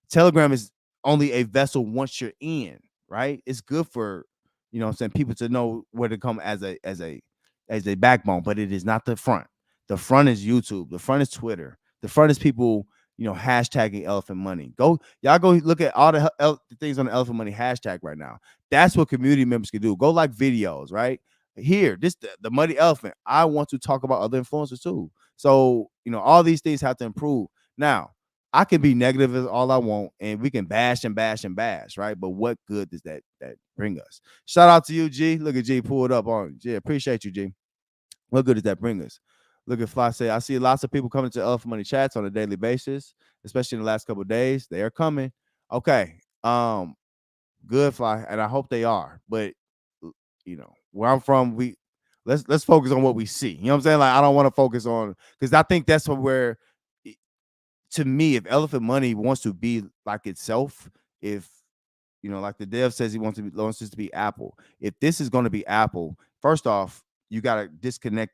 Telegram is only a vessel once you're in, right? It's good for, you know what I'm saying, people to know where to come as a backbone, but it is not the front. The front is YouTube. The front is Twitter. The front is people, hashtagging Elephant Money. Y'all go look at all the things on the Elephant Money hashtag right now. That's what community members can do. Go like videos, right? Here, the Money Elephant. I want to talk about other influencers too. So, all these things have to improve. Now, I can be negative as all I want, and we can bash and bash and bash, right? But what good does that bring us? Shout out to you, G. Look at G, pull it up on G. Appreciate you, G. What good does that bring us? Look at Fly say, I see lots of people coming to Elephant Money chats on a daily basis, especially in the last couple of days. They are coming. Okay. Good, Fly, and I hope they are. But where I'm from, let's focus on what we see. You know what I'm saying? Like, I don't want to focus on, because I think that's where, to me, if Elephant Money wants to be like itself, if like the dev says he wants this to be Apple. If this is going to be Apple, first off, you got to disconnect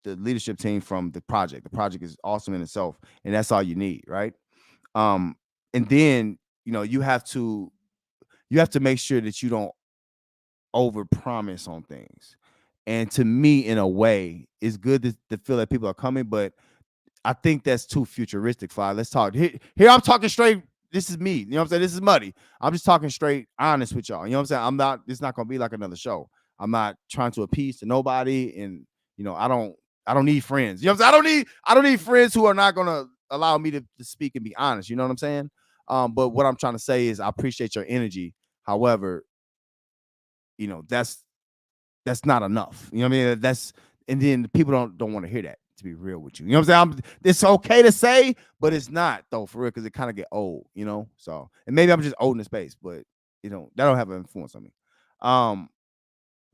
the leadership team from the project. The project is awesome in itself, and that's all you need, right? And then you have to make sure that you don't over promise on things. And to me, in a way, it's good to feel that people are coming, but I think that's too futuristic, Fly. Let's talk. Here I'm talking straight. This is me. You know what I'm saying? This is Muddy. I'm just talking straight honest with y'all. You know what I'm saying? It's not gonna be like another show. I'm not trying to appease to nobody. And I don't need friends. You know what I'm saying? I don't need friends who are not gonna allow me to speak and be honest. You know what I'm saying? But what I'm trying to say is I appreciate your energy. However, that's not enough. You know what I mean? And then people don't want to hear that, to be real with you. You know what I'm saying? It's okay to say, but it's not though, for real, because it kind of get old, So, and maybe I'm just old in the space, but that don't have an influence on me.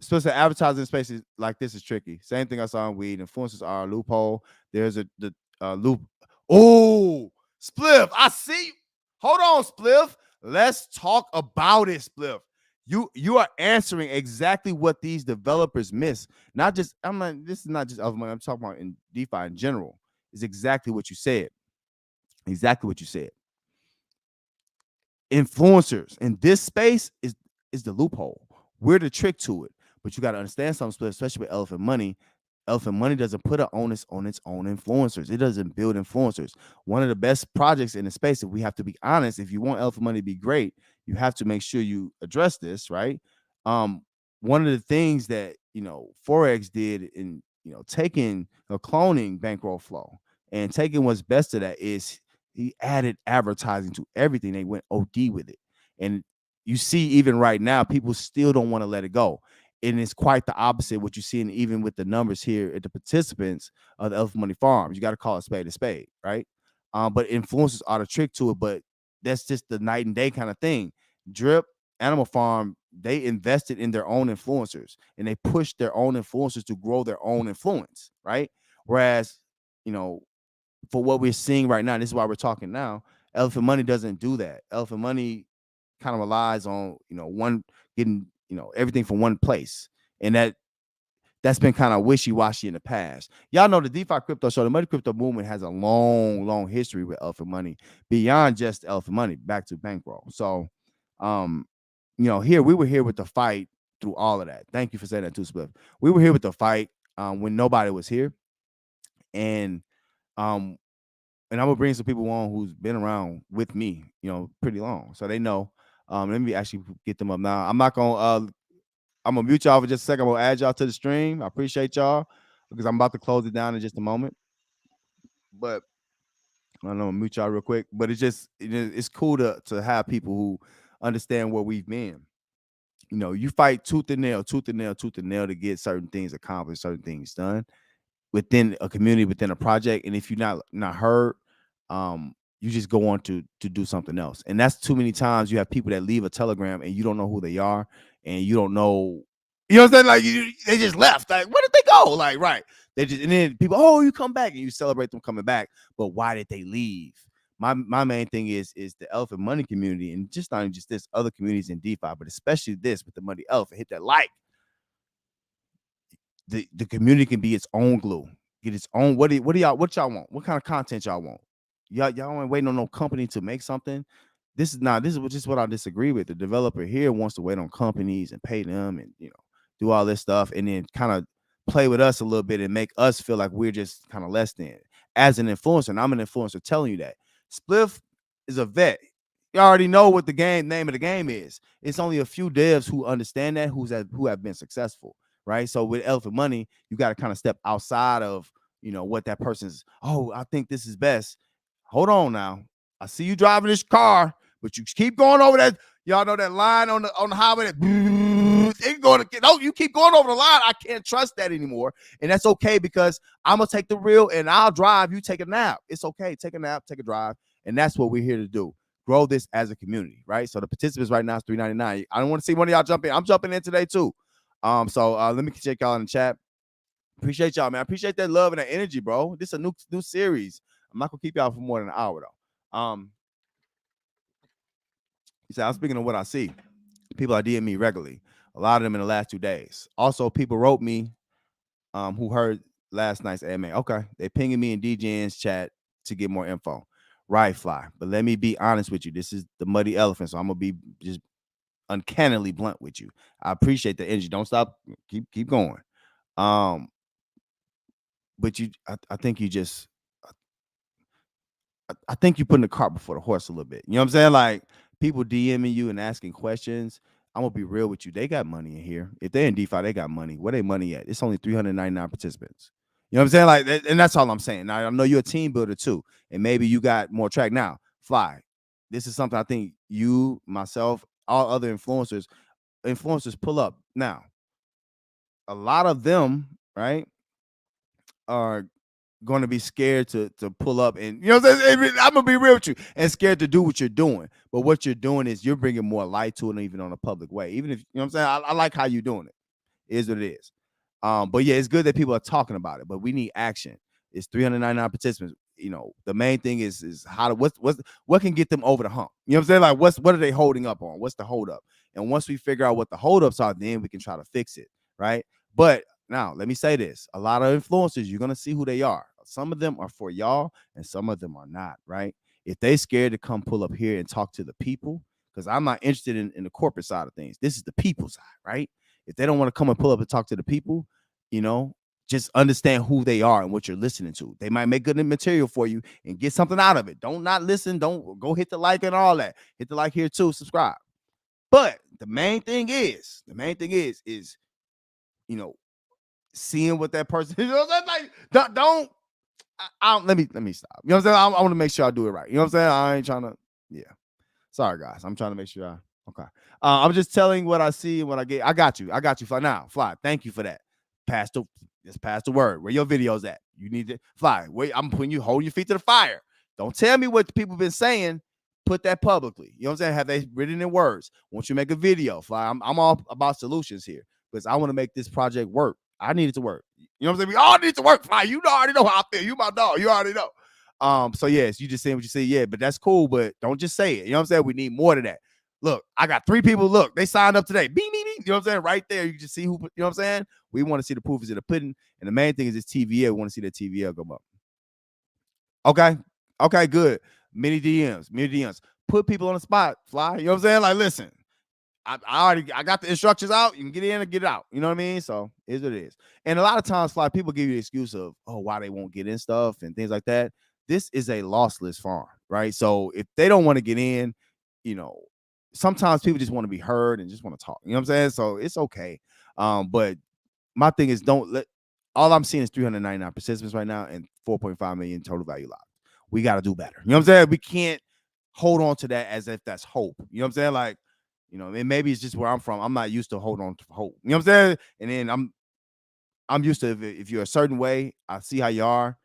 Especially advertising spaces like this is tricky. Same thing I saw in weed. Influencers are a loophole. There's the loop. Oh, Spliff, I see you. Hold on, Spliff. Let's talk about it, Spliff. You are answering exactly what these developers miss. Not just, this is not just Elephant Money. I'm talking about in DeFi in general. It's exactly what you said. Exactly what you said. Influencers in this space is the loophole. We're the trick to it. But you got to understand something, especially with Elephant Money. Elephant Money doesn't put an onus on its own influencers. It doesn't build influencers. One of the best projects in the space, if we have to be honest, if you want Elephant Money to be great, you have to make sure you address this, right? One of the things that Forex did in taking cloning bankroll flow and taking what's best of that is he added advertising to everything. They went OD with it, and you see even right now, people still don't want to let it go. And it's quite the opposite what you see, and even with the numbers here at the participants of the Elephant Money Farms, you got to call a spade, right? But influencers are the trick to it, but that's just the night and day kind of thing. Drip, Animal Farm, they invested in their own influencers, and they pushed their own influencers to grow their own influence, right? Whereas, for what we're seeing right now, this is why we're talking now, Elephant Money doesn't do that. Elephant Money kind of relies on, one getting, everything from one place. And that's been kind of wishy-washy in the past. Y'all know the DeFi crypto show, the Money Crypto movement has a long, long history with Elephant Money beyond just Elephant Money, back to bankroll. So, here we were here with the fight through all of that. Thank you for saying that too, Spliff. We were here with the fight when nobody was here. And I'm gonna bring some people on who's been around with me, pretty long, so they know. Let me actually get them up now. I'm gonna mute y'all for just a second. I'm gonna add y'all to the stream. I appreciate y'all because I'm about to close it down in just a moment. But I don't know, mute y'all real quick. But it's cool to have people who understand where we've been. You fight tooth and nail to get certain things accomplished, certain things done within a community, within a project. And if you're not heard, you just go on to do something else. And that's too many times you have people that leave a Telegram and you don't know who they are, and you don't know, you know what I'm saying? Like they just left. Like, where did they go? Like, right. They just, and then people, oh, you come back, and you celebrate them coming back. But why did they leave? My main thing is the Elephant Money community, and just not even just this, other communities in DeFi, but especially this with the Money Elephant. Hit that like. The community can be its own glue, get its own. What do y'all, what y'all want? What kind of content y'all want? Y'all ain't waiting on no company to make something. This is just what I disagree with. The developer here wants to wait on companies and pay them, and do all this stuff, and then kind of play with us a little bit and make us feel like we're just kind of less than. As an influencer, and I'm an influencer telling you that Spliff is a vet. You already know what the name of the game is. It's only a few devs who understand that, who have been successful, right? So with Elephant Money, you got to kind of step outside of what that person's. Oh, I think this is best. Hold on now. I see you driving this car, but you keep going over that. Y'all know that line on the highway that you keep going over the line. I can't trust that anymore. And that's okay, because I'm gonna take the wheel and I'll drive. You take a nap. It's okay. Take a nap, take a drive. And that's what we're here to do. Grow this as a community, right? So the participants right now is $3.99. I don't want to see one of y'all jump in. I'm jumping in today too. So let me check y'all in the chat. Appreciate y'all, man. I appreciate that love and that energy, bro. This is a new series. I'm not gonna keep y'all for more than an hour though. He said, I'm speaking of what I see. People are DMing me regularly. A lot of them in the last 2 days. Also, people wrote me who heard last night's AMA. Okay. They pinging me in DJN's chat to get more info. Right, Fly. But let me be honest with you. This is the Muddy Elephant, so I'm gonna be just uncannily blunt with you. I appreciate the energy. Don't stop. Keep going. But I think you just I think you putting the cart before the horse a little bit. You know what I'm saying? Like, people DMing you and asking questions. I'm gonna be real with you. They got money in here. If they're in DeFi, they got money. Where they money at? It's only 399 participants. You know what I'm saying? Like, and that's all I'm saying. Now, I know you're a team builder too, and maybe you got more track now. Fly. This is something I think you, myself, all other influencers pull up. Now, a lot of them, right, are going to be scared to pull up, and what I'm saying? I'm gonna be real with you, and scared to do what you're doing. But what you're doing is you're bringing more light to it, even on a public way. Even if what I'm saying, I like how you're doing it. It is what it is. But yeah, it's good that people are talking about it, but we need action. It's 399 participants. The main thing is how to what can get them over the hump. You know what I'm saying? Like, what are they holding up on? What's the hold up? And once we figure out what the holdups are, then we can try to fix it, right? But now let me say this: a lot of influencers, you're gonna see who they are. Some of them are for y'all, and some of them are not, right? If they scared to come pull up here and talk to the people, because I'm not interested in the corporate side of things. This is the people side, right? If they don't want to come and pull up and talk to the people, just understand who they are and what you're listening to. They might make good material for you and get something out of it. Don't not listen. Don't go hit the like and all that. Hit the like here too. Subscribe. But the main thing is, seeing what that person, like, don't let me stop. You know what I'm saying? I want to make sure I do it right. You know what I'm saying? I ain't trying to, yeah. Sorry, guys. I'm trying to make sure okay. I'm just telling what I see and what I get. I got you, Fly. Now, Fly, thank you for that. Just pass the word. Where your videos at? You need to Fly. Wait, I'm putting you, hold your feet to the fire. Don't tell me what the people been saying. Put that publicly. You know what I'm saying? Have they written in words? Won't you make a video, Fly? I'm all about solutions here, because I want to make this project work. I need it to work. You know what I'm saying? We all need to work, Fly. You already know how I feel. You my dog. You already know. So yes, you just saying what you say, yeah, but that's cool, but don't just say it. You know what I'm saying? We need more than that. Look, I got 3 people. Look, they signed up today. Beep, beep, beep. You know what I'm saying? Right there, you just see who, you know what I'm saying? We want to see the proof is in the pudding. And the main thing is this TVL. We want to see that TVL go up. Okay, good. Many DMs. Put people on the spot, Fly. You know what I'm saying? Like, listen, I got the instructions out. You can get in and get out. You know what I mean? So it's what it is. And a lot of times, Fly, people give you the excuse of, why they won't get in stuff and things like that. This is a lossless farm, right? So if they don't want to get in, sometimes people just want to be heard and just want to talk. You know what I'm saying? So it's okay. But my thing is, all I'm seeing is 399 participants right now and 4.5 million total value locked. We got to do better. You know what I'm saying? We can't hold on to that as if that's hope. You know what I'm saying? Like, and maybe it's just where I'm from. I'm not used to hold on to hope. You know what I'm saying? And then I'm used to, if you're a certain way, I see how you are.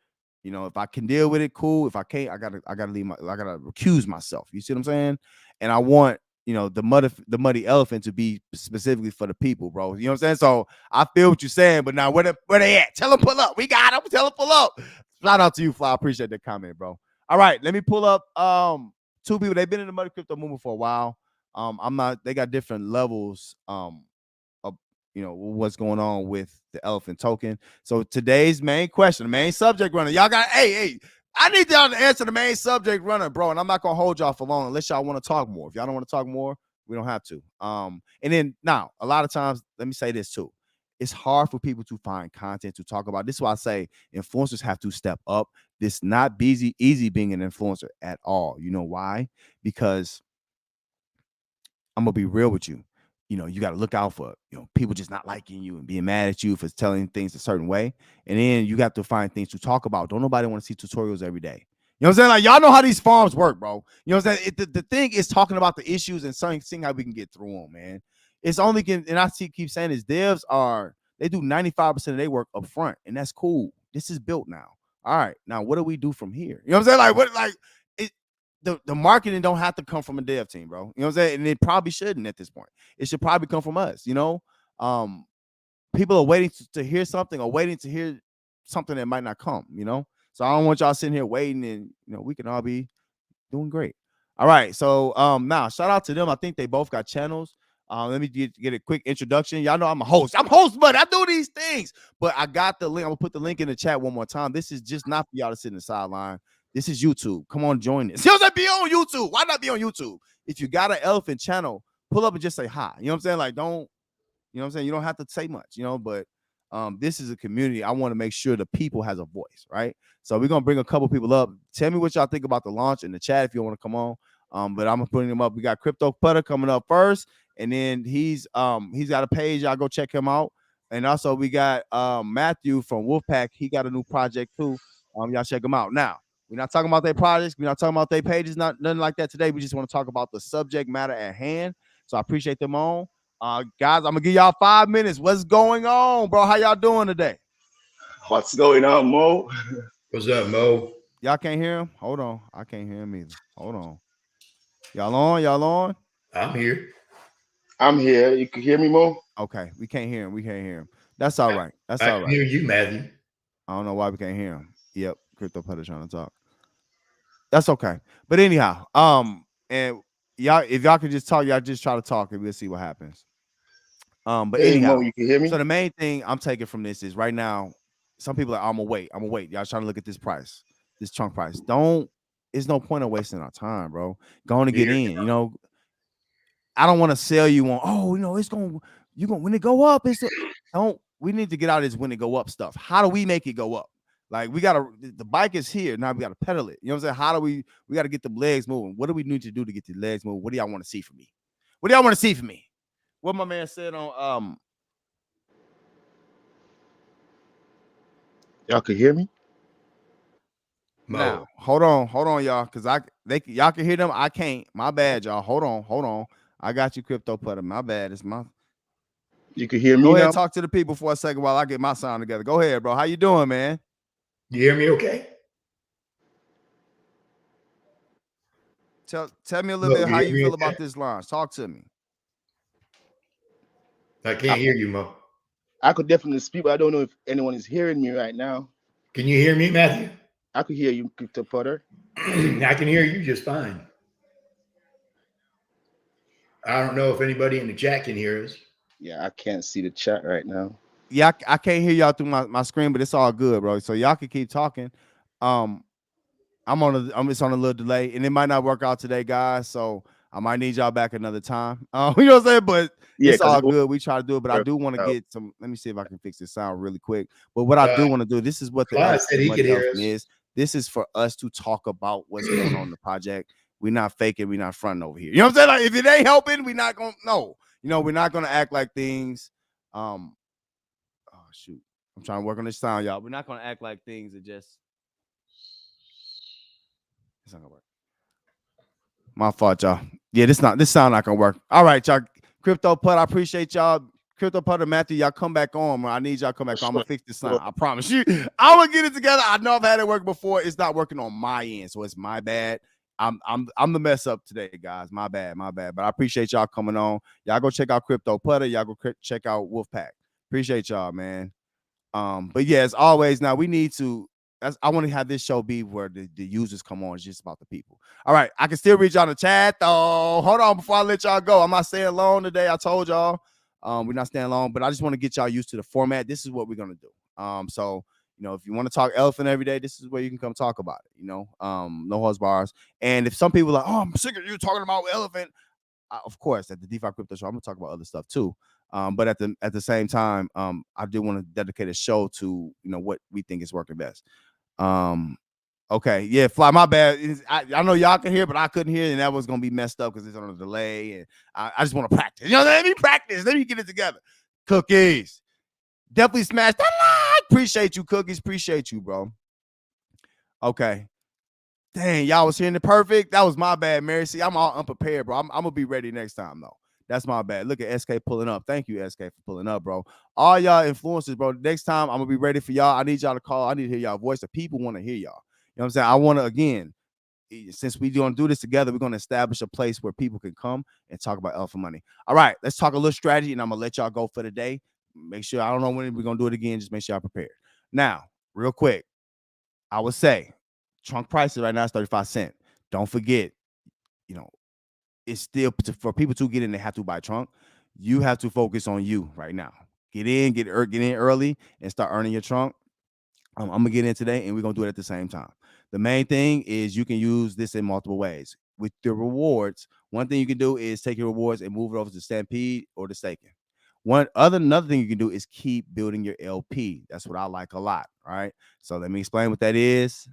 You know, if I can deal with it, cool. If I can't, I gotta leave I gotta recuse myself. You see what I'm saying? And I want, you know, the muddy elephant to be specifically for the people, bro. You know what I'm saying? So I feel what you're saying, but now where they at? Tell them pull up. We got them. Tell them pull up. Shout out to you, Fly. I appreciate that comment, bro. All right, let me pull up two people. They've been in the muddy crypto movement for a while. I'm not. They got different levels. Of, you know, what's going on with the elephant token. So today's main question, the main subject runner, y'all got, hey, I need y'all to answer the main subject runner, bro. And I'm not gonna hold y'all for long unless y'all want to talk more. If y'all don't want to talk more, we don't have to. And then now, a lot of times, let me say this too. It's hard for people to find content to talk about. This is why I say influencers have to step up. This not easy being an influencer at all. You know why? Because I'm gonna be real with you. You know, you got to look out for, you know, people just not liking you and being mad at you for telling things a certain way. And then you got to find things to talk about. Don't nobody want to see tutorials every day. You know what I'm saying? Like, y'all know how these farms work, bro. You know what I'm saying? The thing is talking about the issues and seeing how we can get through them, man. It's only and I keep saying this, they do 95% of their work up front, and that's cool. This is built now. All right, now what do we do from here? You know what I'm saying? Like, what, like, the marketing don't have to come from a dev team, bro. You know what I'm saying? And it probably shouldn't at this point. It should probably come from us, you know? People are waiting to hear something or waiting to hear something that might not come, you know? So I don't want y'all sitting here waiting and, you know, we can all be doing great. All right. So now shout out to them. I think they both got channels. Let me get a quick introduction. Y'all know I'm a host. I'm host, but I do these things. But I got the link. I'm gonna put the link in the chat one more time. This is just not for y'all to sit in the sideline. This is YouTube. Come on, join this. You know what I'm saying? Be on YouTube. Why not be on YouTube? If you got an elephant channel, pull up and just say hi. You know what I'm saying? Like, don't, you know what I'm saying? You don't have to say much, you know, but this is a community. I want to make sure the people has a voice, right? So we're gonna bring a couple people up. Tell me what y'all think about the launch in the chat if you want to come on. But I'm putting them up. We got Crypto Putter coming up first, and then he's got a page. Y'all go check him out. And also we got Matthew from Wolfpack. He got a new project too. Y'all check him out. Now, we're not talking about their projects. We're not talking about their pages. Nothing like that today. We just want to talk about the subject matter at hand. So I appreciate them on. Guys, I'm gonna give y'all 5 minutes. What's going on, bro? How y'all doing today? What's going on, Mo? What's up, Mo? Y'all can't hear him? Hold on. I can't hear him either. Hold on. Y'all on? Y'all on? I'm here. I'm here. You can hear me, Mo? Okay. We can't hear him. We can't hear him. That's all right. That's I all can right. hear you, Matthew. I don't know why we can't hear him. Yep. Crypto Putter trying to talk. That's okay. But anyhow, and y'all, if y'all could just talk, y'all just try to talk and we'll see what happens. But Hey, Mo, anyhow, you can hear me? so the main thing I'm taking from this is right now, some people are, I'm gonna wait. Y'all trying to look at this price, this chunk price. It's no point of wasting our time, bro. Going to get in. You know, I don't want to sell you on, oh, you know, when it go up, we need to get out of this when it go up stuff. How do we make it go up? Like, the bike is here. Now we gotta pedal it. You know what I'm saying? How do we gotta get the legs moving? What do we need to do to get the legs moving? What do y'all want to see from me? What do y'all want to see from me? What my man said on Y'all can hear me? Mo. now, hold on, y'all, because y'all can hear them. I can't. My bad, y'all. Hold on. I got you, Crypto Putter. My bad. You can hear me Go ahead now? and talk to the people for a second while I get my sound together. Go ahead, bro. How you doing, man? You hear me okay? Tell me a little Mo, bit you how hear you me feel okay? about this launch. Talk to me. I can't hear you, Mo. I could definitely speak, but I don't know if anyone is hearing me right now. Can you hear me, Matthew? I could hear you, Crypto Putter. I can hear you just fine. I don't know if anybody in the chat can hear us. Yeah, I can't see the chat right now. Yeah, I can't hear y'all through my screen, but it's all good, bro. So y'all can keep talking. It's on a little delay, and it might not work out today, guys. So I might need y'all back another time. You know what I'm saying? But Yeah, it's because all good. We try to do it, but I do want to out. get some. Let me see if I can fix this sound really quick. But what I do want to do, this is what the Clyde said he could hear elephant us. is. This is for us to talk about what's going on in the project. We're not faking. We're not fronting over here. You know what I'm saying? Like, if it ain't helping, we're not gonna no. You know, we're not gonna act like things. Oh shoot, I'm trying to work on this sound, y'all. We're not gonna act like things are just. It's not gonna work. My fault, y'all. Yeah, this sound not gonna work. All right, y'all. Crypto Putt, I appreciate y'all. Crypto Putter, Matthew, y'all come back on, man. I need y'all come back on. I'm gonna fix this sign. I promise you. I'm gonna get it together. I know I've had it work before. It's not working on my end, so it's my bad. I'm the mess up today, guys. My bad. But I appreciate y'all coming on. Y'all go check out Crypto Putter. Y'all go check out Wolfpack. Appreciate y'all, man. But yeah, as always, now we need to. I want to have this show be where the users come on. It's just about the people. All right, I can still reach y'all in the chat though. Hold on before I let y'all go. I'm not staying long today. I told y'all, we're not staying long, but I just want to get y'all used to the format. This is what we're gonna do. So if you want to talk elephant every day, this is where you can come talk about it. No holds bars. And if some people are like, oh, I'm sick of you talking about elephant. Of course, at the DeFi Crypto Show, I'm gonna talk about other stuff too. But at the same time, I do want to dedicate a show to what we think is working best. Okay, yeah, Fly, my bad. I know y'all can hear, but I couldn't hear, and that was gonna be messed up because it's on a delay, and I just want to practice. Let me practice. Let me get it together. Cookies, definitely smash that like. Appreciate you, Cookies. Appreciate you, bro. Okay. Dang, y'all was hearing it perfect. That was my bad, Mary. See, I'm all unprepared, bro. I'm gonna be ready next time, though. That's my bad. Look at SK pulling up. Thank you, SK, for pulling up, bro. All y'all influencers, bro. Next time, I'm gonna be ready for y'all. I need y'all to call. I need to hear y'all voice. The people want to hear y'all. You know what I'm saying? I want to, again, since we're going to do this together, we're going to establish a place where people can come and talk about Elephant.Money. All right, let's talk a little strategy, and I'm going to let y'all go for the day. Make sure, I don't know when we're going to do it again. Just make sure y'all prepared. Now, real quick, I would say trunk prices right now is 35 cents. Don't forget, it's still for people to get in, they have to buy trunk. You have to focus on you right now. Get in early and start earning your trunk. I'm gonna get in today, and we're gonna do it at the same time. The main thing is you can use this in multiple ways. With the rewards, one thing you can do is take your rewards and move it over to Stampede or the staking. Another thing you can do is keep building your LP. That's what I like a lot. All right. So let me explain what that is.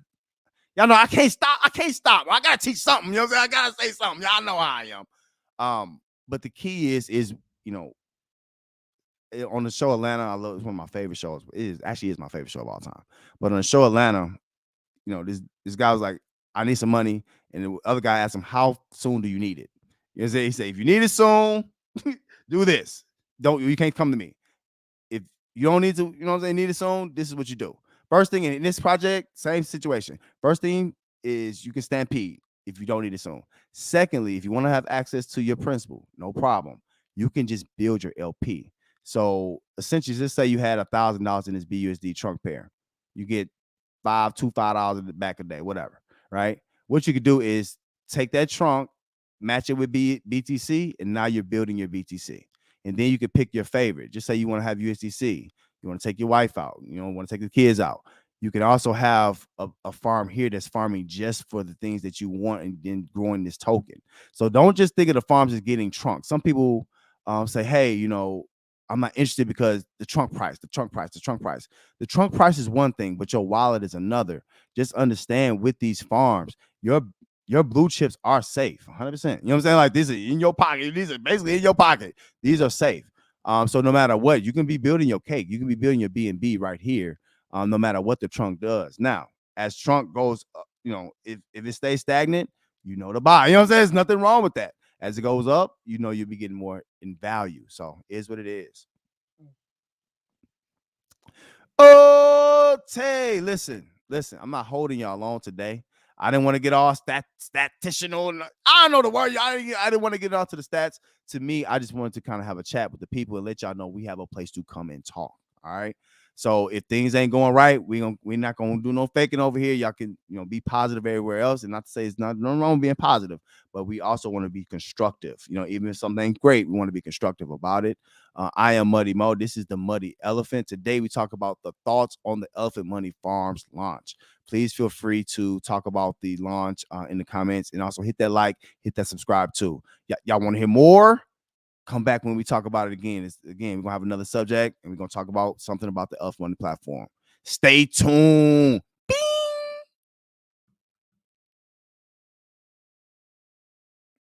Y'all know I can't stop. I gotta teach something. You know what I'm saying? I gotta say something. Y'all know how I am. But the key is on the show Atlanta, I love, it's one of my favorite shows. It is my favorite show of all time. But on the show Atlanta, this guy was like, I need some money. And the other guy asked him, how soon do you need it? He said, if you need it soon, do this. You can't come to me. If you don't need to, need it soon, this is what you do. First thing in this project, same situation. First thing is you can Stampede if you don't need it soon. Secondly, if you want to have access to your principal, no problem. You can just build your LP. So essentially, just say you had $1,000 in this BUSD trunk pair. You get $5 in the back of the day, whatever, right? What you could do is take that trunk, match it with BTC, and now you're building your BTC. And then you can pick your favorite. Just say you want to have USDC. You want to take your wife out. You don't want to take the kids out. You can also have a farm here that's farming just for the things that you want and then growing this token. So don't just think of the farms as getting trunks. Some people say, hey, I'm not interested because the trunk price. The trunk price is one thing, but your wallet is another. Just understand with these farms, your blue chips are safe, 100%. You know what I'm saying? Like, these are in your pocket. These are basically in your pocket. These are safe. So no matter what, you can be building your cake. You can be building your BNB right here, no matter what the trunk does. Now, as trunk goes, if it stays stagnant, to buy. You know what I'm saying? There's nothing wrong with that. As it goes up, you'll be getting more in value. So it is what it is. Oh, Tay, listen. I'm not holding y'all long today. I didn't want to get all statistical. I don't know the word. I didn't want to get all to the stats. To me, I just wanted to kind of have a chat with the people and let y'all know we have a place to come and talk. All right. So if things ain't going right, we're not gonna do no faking over here. Y'all can be positive everywhere else, and not to say it's not no wrong being positive, but we also want to be constructive. Even if something ain't great, we want to be constructive about it. I am Muddy Mo. This is the Muddy Elephant. Today we talk about the thoughts on the Elephant.Money Farms launch. Please feel free to talk about the launch in the comments, and also hit that like, hit that subscribe too. Y'all want to hear more? Come back when we talk about it again. We're gonna have another subject, and we're gonna talk about something about the Elephant.Money platform. Stay tuned.